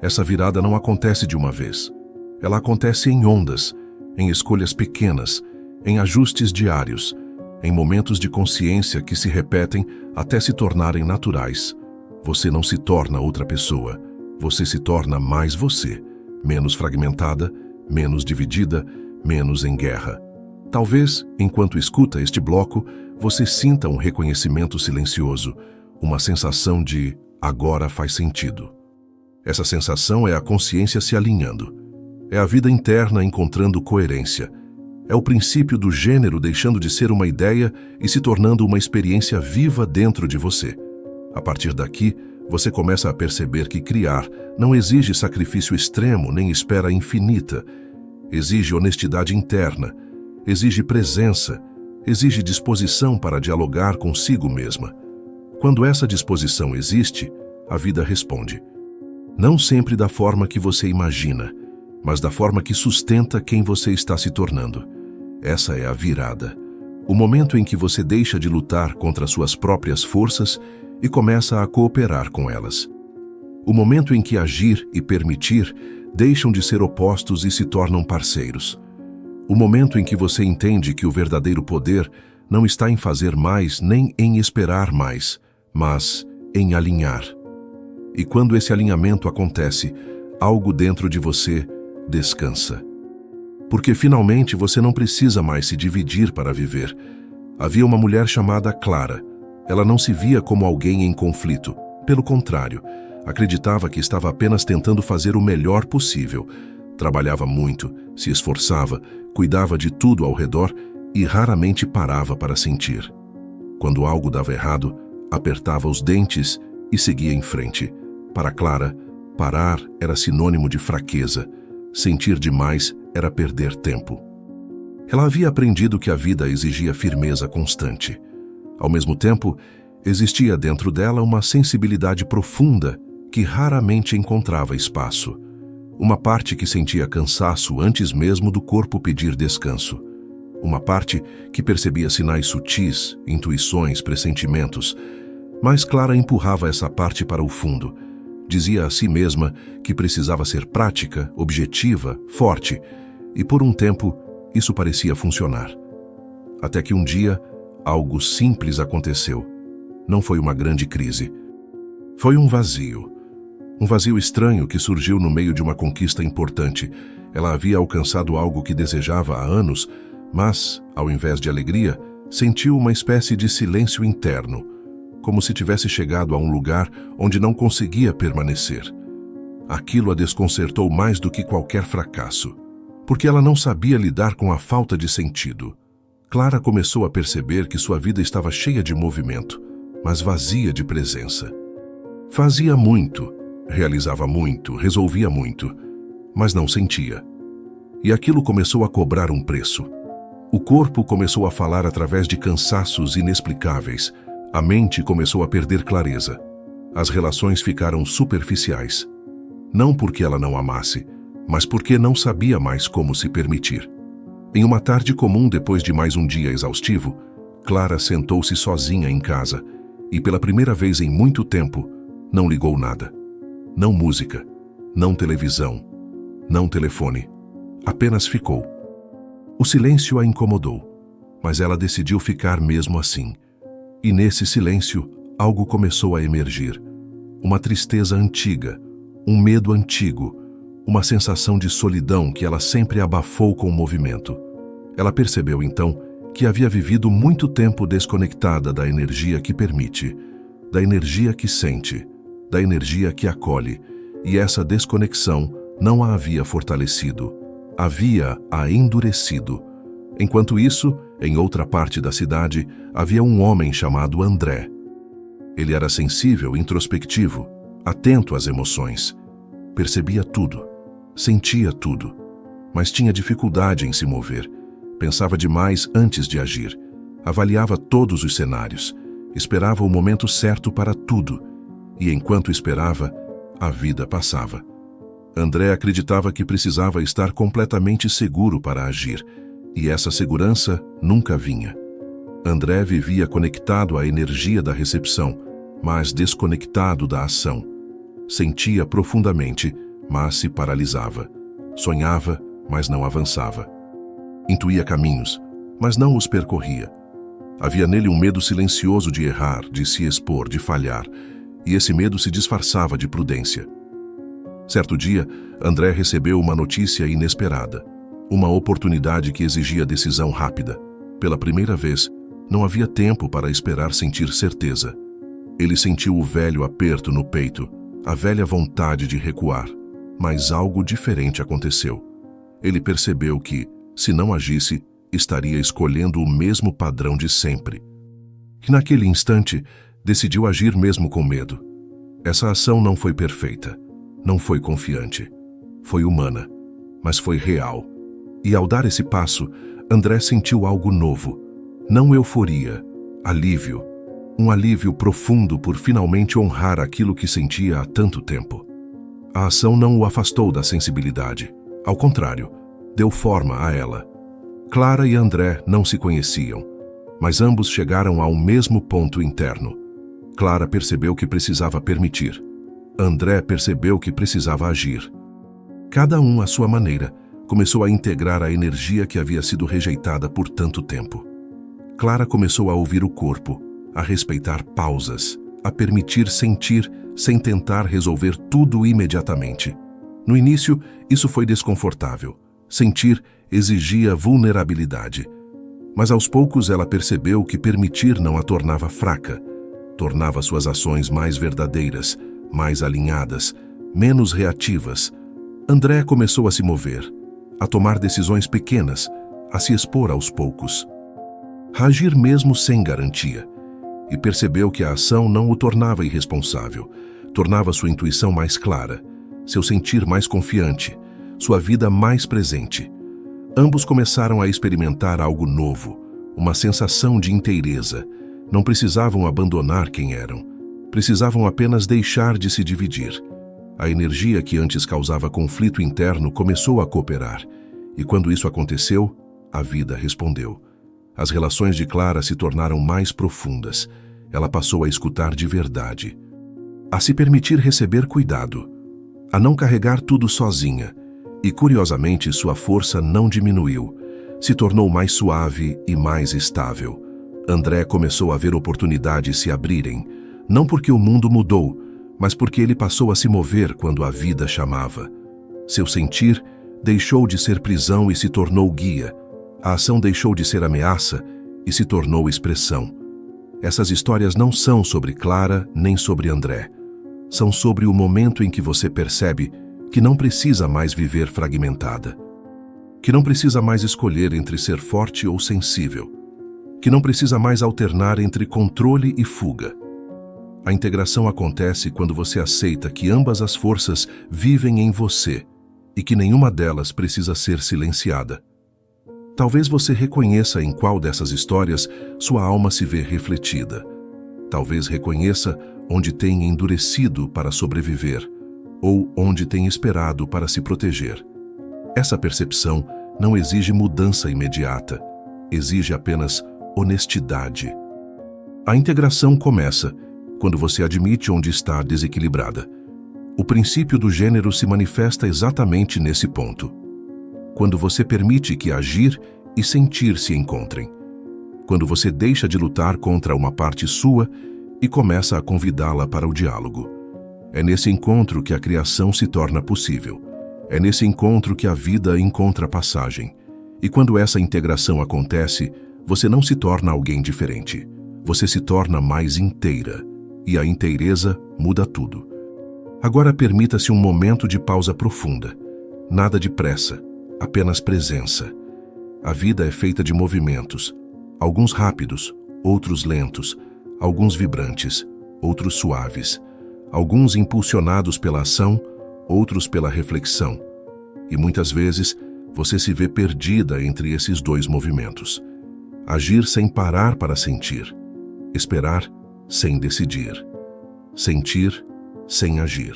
Essa virada não acontece de uma vez. Ela acontece em ondas, em escolhas pequenas, em ajustes diários, em momentos de consciência que se repetem até se tornarem naturais. Você não se torna outra pessoa, você se torna mais você, menos fragmentada, menos dividida, menos em guerra. Talvez, enquanto escuta este bloco, você sinta um reconhecimento silencioso, uma sensação de agora faz sentido. Essa sensação é a consciência se alinhando. É a vida interna encontrando coerência. É o princípio do gênero deixando de ser uma ideia e se tornando uma experiência viva dentro de você. A partir daqui, você começa a perceber que criar não exige sacrifício extremo nem espera infinita. Exige honestidade interna, exige presença, exige disposição para dialogar consigo mesma. Quando essa disposição existe, a vida responde. Não sempre da forma que você imagina, mas da forma que sustenta quem você está se tornando. Essa é a virada. O momento em que você deixa de lutar contra suas próprias forças e começa a cooperar com elas. O momento em que agir e permitir deixam de ser opostos e se tornam parceiros. O momento em que você entende que o verdadeiro poder não está em fazer mais nem em esperar mais, mas em alinhar. E quando esse alinhamento acontece, algo dentro de você descansa. Porque finalmente você não precisa mais se dividir para viver. Havia uma mulher chamada Clara. Ela não se via como alguém em conflito. Pelo contrário, acreditava que estava apenas tentando fazer o melhor possível. Trabalhava muito, se esforçava, cuidava de tudo ao redor e raramente parava para sentir. Quando algo dava errado, apertava os dentes e seguia em frente. Para Clara, parar era sinônimo de fraqueza. Sentir demais era perder tempo. Ela havia aprendido que a vida exigia firmeza constante. Ao mesmo tempo, Existia dentro dela uma sensibilidade profunda que raramente encontrava espaço. Uma parte que sentia cansaço antes mesmo do corpo pedir descanso. Uma parte que percebia sinais sutis, intuições, pressentimentos. Mas Clara empurrava essa parte para o fundo. Dizia a si mesma que precisava ser prática, objetiva, forte. E por um tempo, isso parecia funcionar. Até que um dia, algo simples aconteceu. Não foi uma grande crise. Foi um vazio. Um vazio estranho que surgiu no meio de uma conquista importante. Ela havia alcançado algo que desejava há anos, mas, ao invés de alegria, sentiu uma espécie de silêncio interno, como se tivesse chegado a um lugar onde não conseguia permanecer. Aquilo a desconcertou mais do que qualquer fracasso, porque ela não sabia lidar com a falta de sentido. Clara começou a perceber que sua vida estava cheia de movimento, mas vazia de presença. Fazia muito, realizava muito, resolvia muito, mas não sentia. E aquilo começou a cobrar um preço. O corpo começou a falar através de cansaços inexplicáveis. A mente começou a perder clareza. As relações ficaram superficiais. Não porque ela não amasse, mas porque não sabia mais como se permitir. Em uma tarde comum, depois de mais um dia exaustivo, Clara sentou-se sozinha em casa e, pela primeira vez em muito tempo, não ligou nada. Não música, não televisão, não telefone. Apenas ficou. O silêncio a incomodou, mas ela decidiu ficar mesmo assim. E nesse silêncio, algo começou a emergir. Uma tristeza antiga, um medo antigo, uma sensação de solidão que ela sempre abafou com o movimento. Ela percebeu então que havia vivido muito tempo desconectada da energia que permite, da energia que sente, da energia que acolhe, e essa desconexão não a havia fortalecido, havia-a endurecido. Enquanto isso, em outra parte da cidade, havia um homem chamado André. Ele era sensível, introspectivo, atento às emoções. Percebia tudo, sentia tudo, mas tinha dificuldade em se mover. Pensava demais antes de agir. Avaliava todos os cenários. Esperava o momento certo para tudo. E enquanto esperava, a vida passava. André acreditava que precisava estar completamente seguro para agir. E essa segurança nunca vinha. André vivia conectado à energia da recepção, mas desconectado da ação. Sentia profundamente, mas se paralisava. Sonhava, mas não avançava. Intuía caminhos, mas não os percorria. Havia nele um medo silencioso de errar, de se expor, de falhar, e esse medo se disfarçava de prudência. Certo dia, André recebeu uma notícia inesperada, uma oportunidade que exigia decisão rápida. Pela primeira vez, não havia tempo para esperar sentir certeza. Ele sentiu o velho aperto no peito, a velha vontade de recuar, mas algo diferente aconteceu. Ele percebeu que, se não agisse, estaria escolhendo o mesmo padrão de sempre. E naquele instante, decidiu agir mesmo com medo. Essa ação não foi perfeita, não foi confiante, foi humana, mas foi real. E ao dar esse passo, André sentiu algo novo. Não euforia, alívio. Um alívio profundo por finalmente honrar aquilo que sentia há tanto tempo. A ação não o afastou da sensibilidade. Ao contrário, deu forma a ela. Clara e André não se conheciam, mas ambos chegaram ao mesmo ponto interno. Clara percebeu que precisava permitir. André percebeu que precisava agir. Cada um à sua maneira, começou a integrar a energia que havia sido rejeitada por tanto tempo. Clara começou a ouvir o corpo, a respeitar pausas, a permitir sentir sem tentar resolver tudo imediatamente. No início, isso foi desconfortável. Sentir exigia vulnerabilidade. Mas aos poucos ela percebeu que permitir não a tornava fraca, tornava suas ações mais verdadeiras, mais alinhadas, menos reativas. André começou a se mover, a tomar decisões pequenas, a se expor aos poucos. A agir mesmo sem garantia. E percebeu que a ação não o tornava irresponsável, tornava sua intuição mais clara, seu sentir mais confiante, sua vida mais presente. Ambos começaram a experimentar algo novo, uma sensação de inteireza, Não precisavam abandonar quem eram. Precisavam apenas deixar de se dividir. A energia que antes causava conflito interno começou a cooperar. E quando isso aconteceu, a vida respondeu. As relações de Clara se tornaram mais profundas. Ela passou a escutar de verdade, a se permitir receber cuidado, a não carregar tudo sozinha. E, curiosamente, sua força não diminuiu. Se tornou mais suave e mais estável. André começou a ver oportunidades se abrirem, não porque o mundo mudou, mas porque ele passou a se mover quando a vida chamava. Seu sentir deixou de ser prisão e se tornou guia. A ação deixou de ser ameaça e se tornou expressão. Essas histórias não são sobre Clara nem sobre André. São sobre o momento em que você percebe que não precisa mais viver fragmentada. Que não precisa mais escolher entre ser forte ou sensível. Que não precisa mais alternar entre controle e fuga. A integração acontece quando você aceita que ambas as forças vivem em você e que nenhuma delas precisa ser silenciada. Talvez você reconheça em qual dessas histórias sua alma se vê refletida. Talvez reconheça onde tem endurecido para sobreviver ou onde tem esperado para se proteger. Essa percepção não exige mudança imediata, exige apenas honestidade. A integração começa quando você admite onde está desequilibrada. O princípio do gênero se manifesta exatamente nesse ponto. Quando você permite que agir e sentir se encontrem. Quando você deixa de lutar contra uma parte sua e começa a convidá-la para o diálogo. É nesse encontro que a criação se torna possível. É nesse encontro que a vida encontra passagem. E quando essa integração acontece, você não se torna alguém diferente. Você se torna mais inteira. E a inteireza muda tudo. Agora permita-se um momento de pausa profunda. Nada de pressa, apenas presença. A vida é feita de movimentos, alguns rápidos, outros lentos, alguns vibrantes, outros suaves, alguns impulsionados pela ação, outros pela reflexão. E muitas vezes você se vê perdida entre esses dois movimentos. Agir sem parar para sentir, esperar sem decidir, sentir sem agir.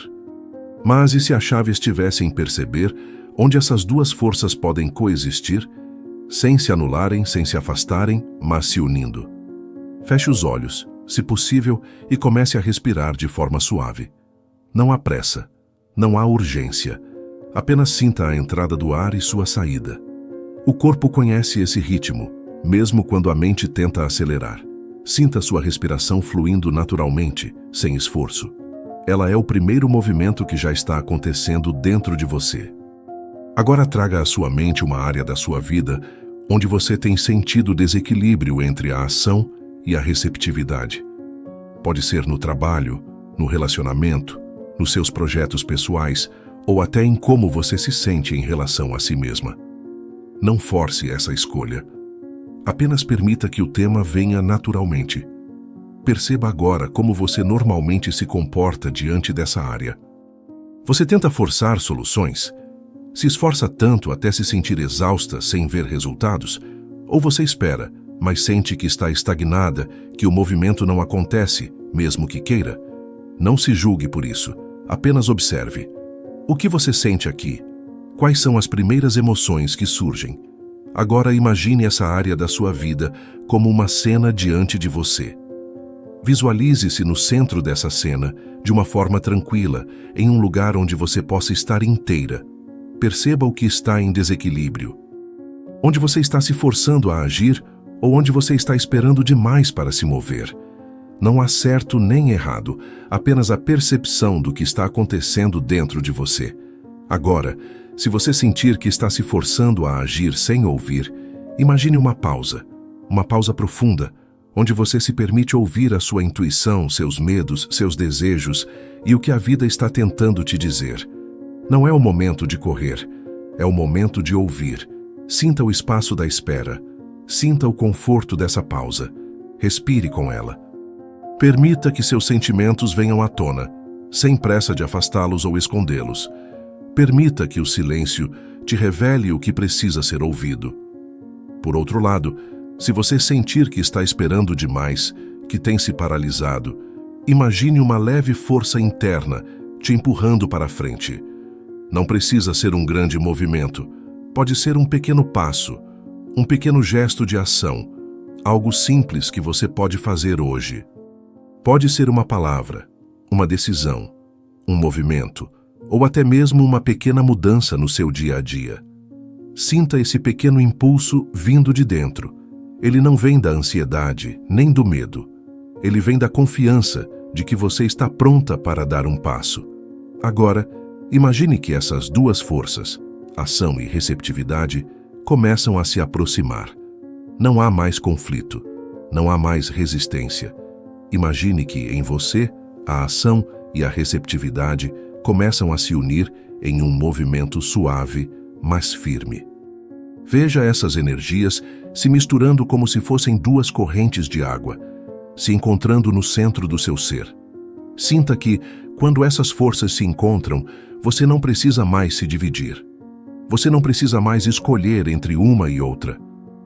Mas e se a chave estivesse em perceber onde essas duas forças podem coexistir, sem se anularem, sem se afastarem, mas se unindo? Feche os olhos, se possível, e comece a respirar de forma suave. Não há pressa, não há urgência. Apenas sinta a entrada do ar e sua saída. O corpo conhece esse ritmo, mesmo quando a mente tenta acelerar. Sinta sua respiração fluindo naturalmente, sem esforço. Ela é o primeiro movimento que já está acontecendo dentro de você. Agora traga à sua mente uma área da sua vida onde você tem sentido desequilíbrio entre a ação e a receptividade. Pode ser no trabalho, no relacionamento, nos seus projetos pessoais ou até em como você se sente em relação a si mesma. Não force essa escolha. Apenas permita que o tema venha naturalmente. Perceba agora como você normalmente se comporta diante dessa área. Você tenta forçar soluções? Se esforça tanto até se sentir exausta sem ver resultados? Ou você espera, mas sente que está estagnada, que o movimento não acontece, mesmo que queira? Não se julgue por isso, apenas observe. O que você sente aqui? Quais são as primeiras emoções que surgem? Agora imagine essa área da sua vida como uma cena diante de você. Visualize-se no centro dessa cena, de uma forma tranquila, em um lugar onde você possa estar inteira. Perceba o que está em desequilíbrio. Onde você está se forçando a agir ou onde você está esperando demais para se mover. Não há certo nem errado, apenas a percepção do que está acontecendo dentro de você. Agora, se você sentir que está se forçando a agir sem ouvir, imagine uma pausa profunda, onde você se permite ouvir a sua intuição, seus medos, seus desejos e o que a vida está tentando te dizer. Não é o momento de correr, é o momento de ouvir. Sinta o espaço da espera. Sinta o conforto dessa pausa. Respire com ela. Permita que seus sentimentos venham à tona, sem pressa de afastá-los ou escondê-los. Permita que o silêncio te revele o que precisa ser ouvido. Por outro lado, se você sentir que está esperando demais, que tem se paralisado, imagine uma leve força interna te empurrando para frente. Não precisa ser um grande movimento, pode ser um pequeno passo, um pequeno gesto de ação, algo simples que você pode fazer hoje. Pode ser uma palavra, uma decisão, um movimento, ou até mesmo uma pequena mudança no seu dia a dia. Sinta esse pequeno impulso vindo de dentro. Ele não vem da ansiedade, nem do medo. Ele vem da confiança de que você está pronta para dar um passo. Agora, imagine que essas duas forças, ação e receptividade, começam a se aproximar. Não há mais conflito, não há mais resistência. Imagine que em você, a ação e a receptividade começam a se unir em um movimento suave, mas firme. Veja essas energias se misturando como se fossem duas correntes de água, se encontrando no centro do seu ser. Sinta que, quando essas forças se encontram, você não precisa mais se dividir. Você não precisa mais escolher entre uma e outra.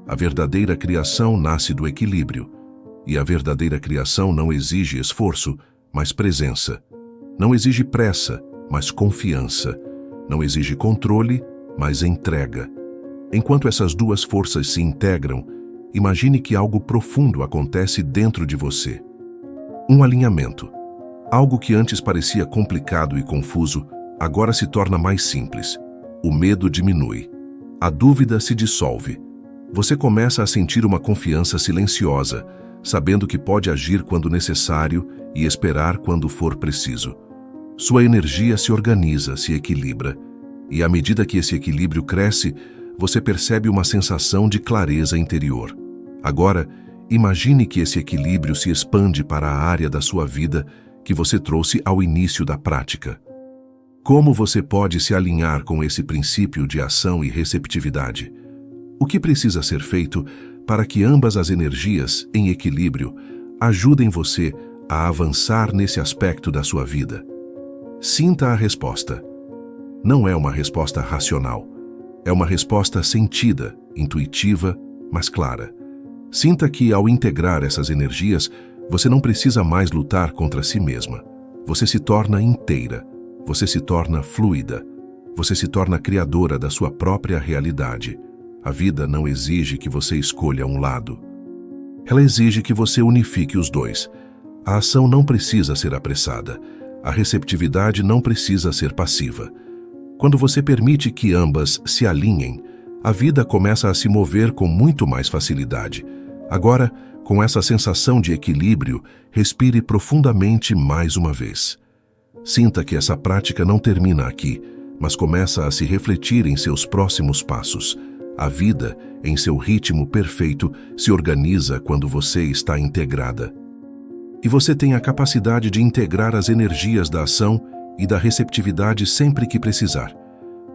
A verdadeira criação nasce do equilíbrio. E a verdadeira criação não exige esforço, mas presença. Não exige pressa, mas confiança. Não exige controle, mas entrega. Enquanto essas duas forças se integram, imagine que algo profundo acontece dentro de você. Um alinhamento. Algo que antes parecia complicado e confuso, agora se torna mais simples. O medo diminui. A dúvida se dissolve. Você começa a sentir uma confiança silenciosa, sabendo que pode agir quando necessário e esperar quando for preciso. Sua energia se organiza, se equilibra. E à medida que esse equilíbrio cresce, você percebe uma sensação de clareza interior. Agora, imagine que esse equilíbrio se expande para a área da sua vida que você trouxe ao início da prática. Como você pode se alinhar com esse princípio de ação e receptividade? O que precisa ser feito para que ambas as energias, em equilíbrio, ajudem você a avançar nesse aspecto da sua vida? Sinta a resposta. Não é uma resposta racional. É uma resposta sentida, intuitiva, mas clara. Sinta que, ao integrar essas energias, você não precisa mais lutar contra si mesma. Você se torna inteira. Você se torna fluida. Você se torna criadora da sua própria realidade. A vida não exige que você escolha um lado. Ela exige que você unifique os dois. A ação não precisa ser apressada. A receptividade não precisa ser passiva. Quando você permite que ambas se alinhem, a vida começa a se mover com muito mais facilidade. Agora, com essa sensação de equilíbrio, respire profundamente mais uma vez. Sinta que essa prática não termina aqui, mas começa a se refletir em seus próximos passos. A vida, em seu ritmo perfeito, se organiza quando você está integrada. E você tem a capacidade de integrar as energias da ação e da receptividade sempre que precisar.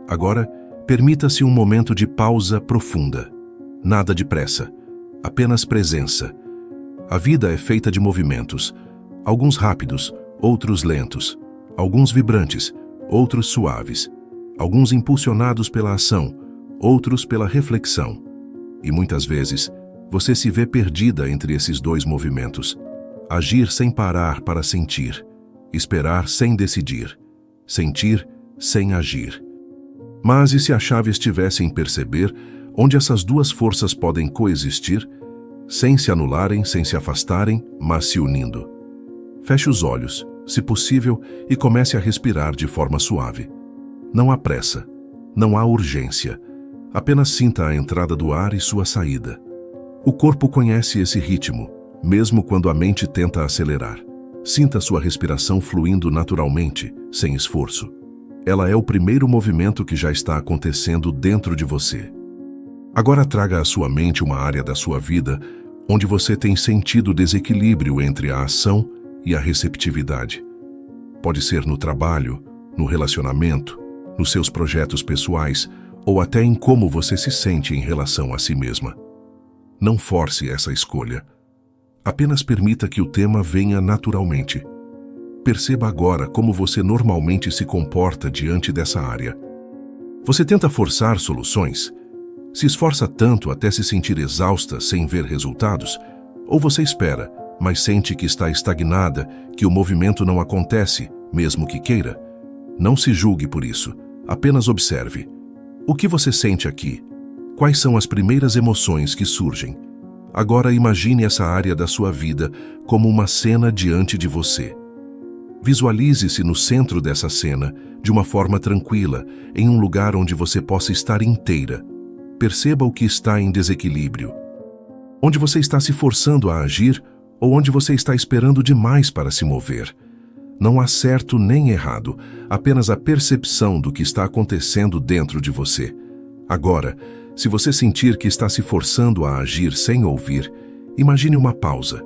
Agora, permita-se um momento de pausa profunda. Nada de pressa, apenas presença. A vida é feita de movimentos, alguns rápidos, outros lentos, alguns vibrantes, outros suaves, alguns impulsionados pela ação, outros pela reflexão. E muitas vezes, você se vê perdida entre esses dois movimentos. Agir sem parar para sentir, esperar sem decidir, sentir sem agir. Mas e se a chave estivesse em perceber onde essas duas forças podem coexistir, sem se anularem, sem se afastarem, mas se unindo? Feche os olhos, se possível, e comece a respirar de forma suave. Não há pressa, não há urgência. Apenas sinta a entrada do ar e sua saída. O corpo conhece esse ritmo, mesmo quando a mente tenta acelerar. Sinta sua respiração fluindo naturalmente, sem esforço. Ela é o primeiro movimento que já está acontecendo dentro de você. Agora traga à sua mente uma área da sua vida onde você tem sentido desequilíbrio entre a ação e a receptividade. Pode ser no trabalho, no relacionamento, nos seus projetos pessoais ou até em como você se sente em relação a si mesma. Não force essa escolha. Apenas permita que o tema venha naturalmente. Perceba agora como você normalmente se comporta diante dessa área. Você tenta forçar soluções? Se esforça tanto até se sentir exausta sem ver resultados? Ou você espera, mas sente que está estagnada, que o movimento não acontece, mesmo que queira. Não se julgue por isso, apenas observe. O que você sente aqui? Quais são as primeiras emoções que surgem? Agora imagine essa área da sua vida como uma cena diante de você. Visualize-se no centro dessa cena, de uma forma tranquila, em um lugar onde você possa estar inteira. Perceba o que está em desequilíbrio. Onde você está se forçando a agir ou onde você está esperando demais para se mover. Não há certo nem errado, apenas a percepção do que está acontecendo dentro de você. Agora, se você sentir que está se forçando a agir sem ouvir, imagine uma pausa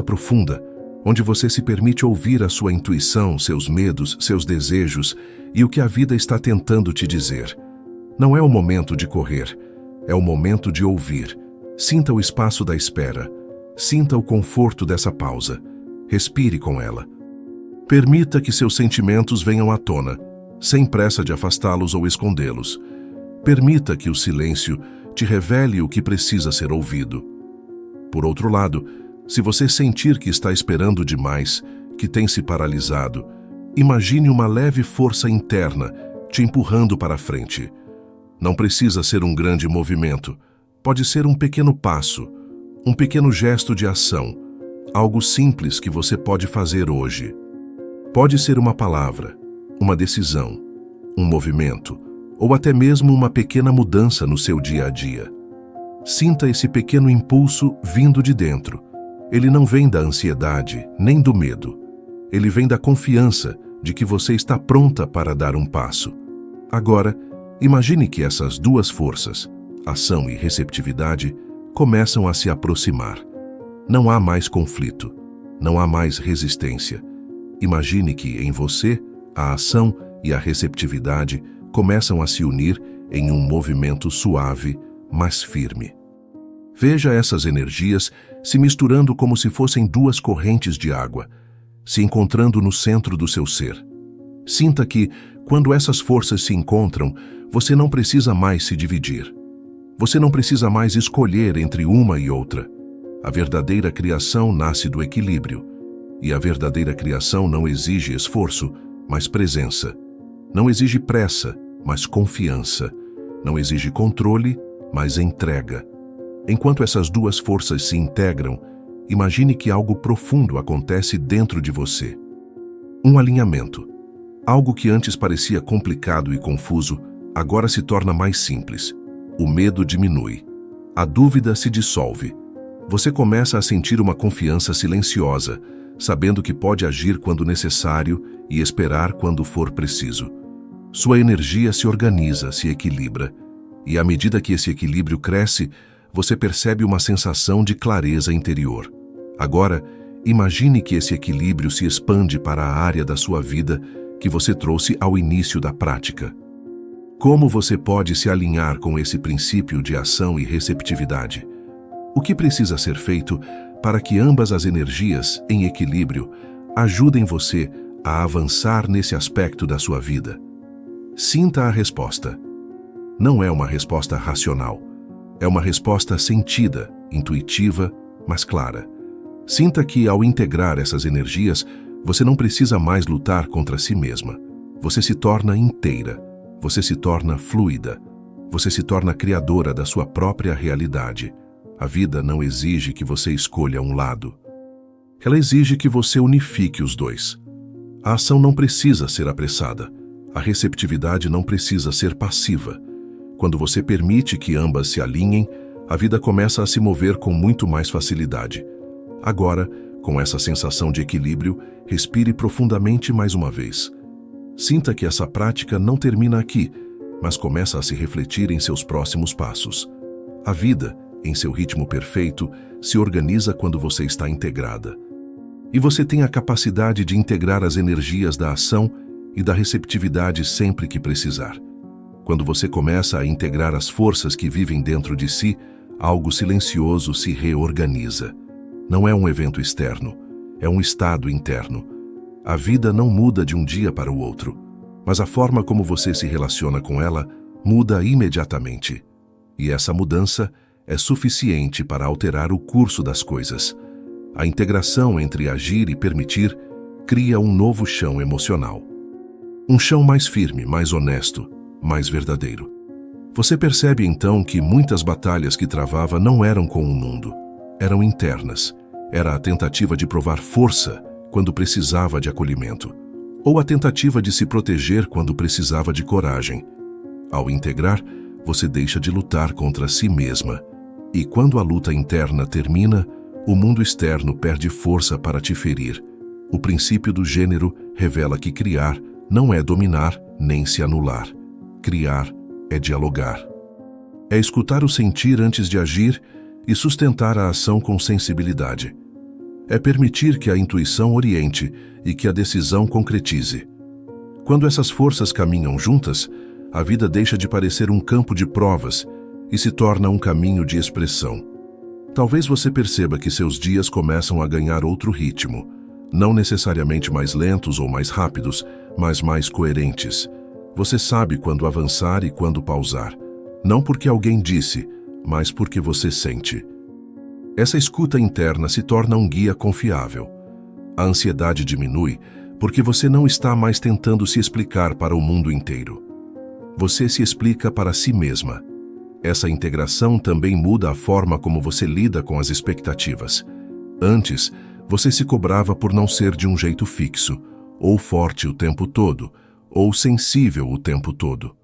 profunda, onde você se permite ouvir a sua intuição, seus medos, seus desejos e o que a vida está tentando te dizer. Não é o momento de correr, é o momento de ouvir. Sinta o espaço da espera. Sinta o conforto dessa pausa. Respire com ela. Permita que seus sentimentos venham à tona, sem pressa de afastá-los ou escondê-los. Permita que o silêncio te revele o que precisa ser ouvido. Por outro lado, se você sentir que está esperando demais, que tem se paralisado, imagine uma leve força interna te empurrando para frente. Não precisa ser um grande movimento. Pode ser um pequeno passo, um pequeno gesto de ação, algo simples que você pode fazer hoje. Pode ser uma palavra, uma decisão, um movimento, ou até mesmo uma pequena mudança no seu dia a dia. Sinta esse pequeno impulso vindo de dentro. Ele não vem da ansiedade, nem do medo. Ele vem da confiança de que você está pronta para dar um passo. Agora, imagine que essas duas forças, ação e receptividade, começam a se aproximar. Não há mais conflito, não há mais resistência. Imagine que em você, a ação e a receptividade começam a se unir em um movimento suave, mas firme. Veja essas energias se misturando como se fossem duas correntes de água, se encontrando no centro do seu ser. Sinta que, quando essas forças se encontram, você não precisa mais se dividir. Você não precisa mais escolher entre uma e outra. A verdadeira criação nasce do equilíbrio. E a verdadeira criação não exige esforço, mas presença. Não exige pressa, mas confiança. Não exige controle, mas entrega. Enquanto essas duas forças se integram, imagine que algo profundo acontece dentro de você. Um alinhamento. Algo que antes parecia complicado e confuso, agora se torna mais simples. O medo diminui. A dúvida se dissolve. Você começa a sentir uma confiança silenciosa, sabendo que pode agir quando necessário e esperar quando for preciso. Sua energia se organiza, se equilibra. E à medida que esse equilíbrio cresce, você percebe uma sensação de clareza interior. Agora, imagine que esse equilíbrio se expande para a área da sua vida que você trouxe ao início da prática. Como você pode se alinhar com esse princípio de ação e receptividade? O que precisa ser feito para que ambas as energias, em equilíbrio, ajudem você a avançar nesse aspecto da sua vida? Sinta a resposta. Não é uma resposta racional. É uma resposta sentida, intuitiva, mas clara. Sinta que, ao integrar essas energias, você não precisa mais lutar contra si mesma. Você se torna inteira. Você se torna fluida. Você se torna criadora da sua própria realidade. A vida não exige que você escolha um lado. Ela exige que você unifique os dois. A ação não precisa ser apressada. A receptividade não precisa ser passiva. Quando você permite que ambas se alinhem, a vida começa a se mover com muito mais facilidade. Agora, com essa sensação de equilíbrio, respire profundamente mais uma vez. Sinta que essa prática não termina aqui, mas começa a se refletir em seus próximos passos. A vida, em seu ritmo perfeito, se organiza quando você está integrada. E você tem a capacidade de integrar as energias da ação e da receptividade sempre que precisar. Quando você começa a integrar as forças que vivem dentro de si, algo silencioso se reorganiza. Não é um evento externo, é um estado interno. A vida não muda de um dia para o outro, mas a forma como você se relaciona com ela muda imediatamente. E essa mudança é suficiente para alterar o curso das coisas. A integração entre agir e permitir cria um novo chão emocional. Um chão mais firme, mais honesto, mais verdadeiro. Você percebe então que muitas batalhas que travava não eram com o mundo, eram internas. Era a tentativa de provar força quando precisava de acolhimento, ou a tentativa de se proteger quando precisava de coragem. Ao integrar, você deixa de lutar contra si mesma, e quando a luta interna termina, o mundo externo perde força para te ferir. O princípio do gênero revela que criar não é dominar nem se anular. Criar é dialogar. É escutar o sentir antes de agir e sustentar a ação com sensibilidade. É permitir que a intuição oriente e que a decisão concretize. Quando essas forças caminham juntas, a vida deixa de parecer um campo de provas e se torna um caminho de expressão. Talvez você perceba que seus dias começam a ganhar outro ritmo, não necessariamente mais lentos ou mais rápidos, mas mais coerentes. Você sabe quando avançar e quando pausar, não porque alguém disse, mas porque você sente. Essa escuta interna se torna um guia confiável. A ansiedade diminui porque você não está mais tentando se explicar para o mundo inteiro. Você se explica para si mesma. Essa integração também muda a forma como você lida com as expectativas. Antes, você se cobrava por não ser de um jeito fixo, ou forte o tempo todo, ou sensível o tempo todo.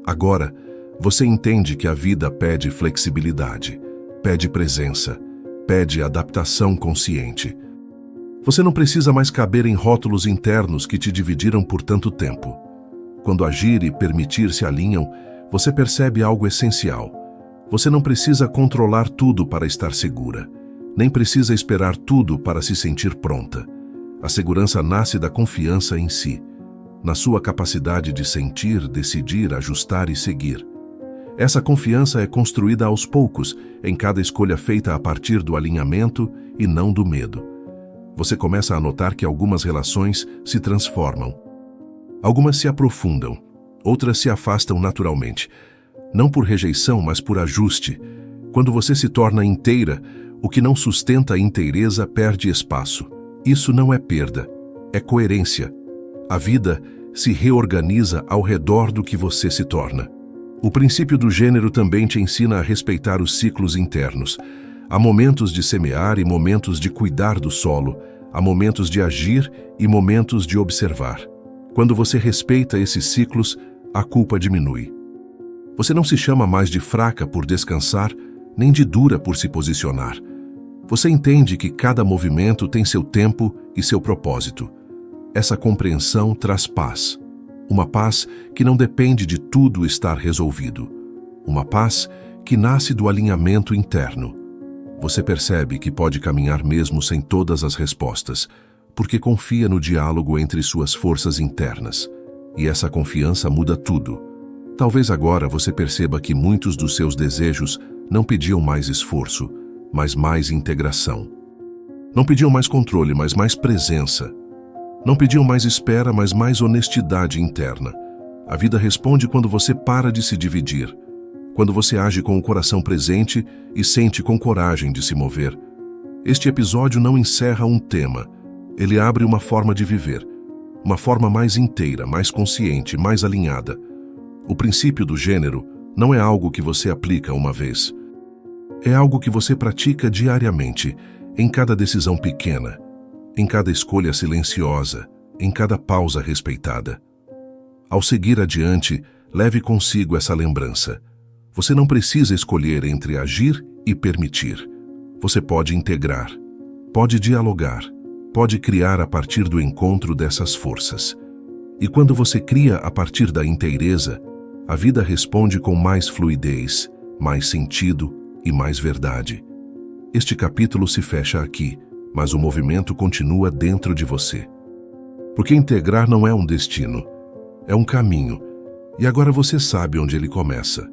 Agora, você entende que a vida pede flexibilidade, pede presença, pede adaptação consciente. Você não precisa mais caber em rótulos internos que te dividiram por tanto tempo. Quando agir e permitir se alinham, você percebe algo essencial. Você não precisa controlar tudo para estar segura, nem precisa esperar tudo para se sentir pronta. A segurança nasce da confiança em si, na sua capacidade de sentir, decidir, ajustar e seguir. Essa confiança é construída aos poucos, em cada escolha feita a partir do alinhamento e não do medo. Você começa a notar que algumas relações se transformam. Algumas se aprofundam, outras se afastam naturalmente, não por rejeição, mas por ajuste. Quando você se torna inteira, o que não sustenta a inteireza perde espaço. Isso não é perda, é coerência. A vida se reorganiza ao redor do que você se torna. O princípio do gênero também te ensina a respeitar os ciclos internos. Há momentos de semear e momentos de cuidar do solo. Há momentos de agir e momentos de observar. Quando você respeita esses ciclos, a culpa diminui. Você não se chama mais de fraca por descansar, nem de dura por se posicionar. Você entende que cada movimento tem seu tempo e seu propósito. Essa compreensão traz paz. Uma paz que não depende de tudo estar resolvido. Uma paz que nasce do alinhamento interno. Você percebe que pode caminhar mesmo sem todas as respostas, porque confia no diálogo entre suas forças internas. E essa confiança muda tudo. Talvez agora você perceba que muitos dos seus desejos não pediam mais esforço, mas mais integração. Não pediam mais controle, mas mais presença. Não pediam mais espera, mas mais honestidade interna. A vida responde quando você para de se dividir, quando você age com o coração presente e sente com coragem de se mover. Este episódio não encerra um tema, ele abre uma forma de viver, uma forma mais inteira, mais consciente, mais alinhada. O princípio do gênero não é algo que você aplica uma vez. É algo que você pratica diariamente, em cada decisão pequena, em cada escolha silenciosa, em cada pausa respeitada. Ao seguir adiante, leve consigo essa lembrança. Você não precisa escolher entre agir e permitir. Você pode integrar, pode dialogar, pode criar a partir do encontro dessas forças. E quando você cria a partir da inteireza, a vida responde com mais fluidez, mais sentido e mais verdade. Este capítulo se fecha aqui, mas o movimento continua dentro de você. Porque integrar não é um destino, é um caminho, e agora você sabe onde ele começa.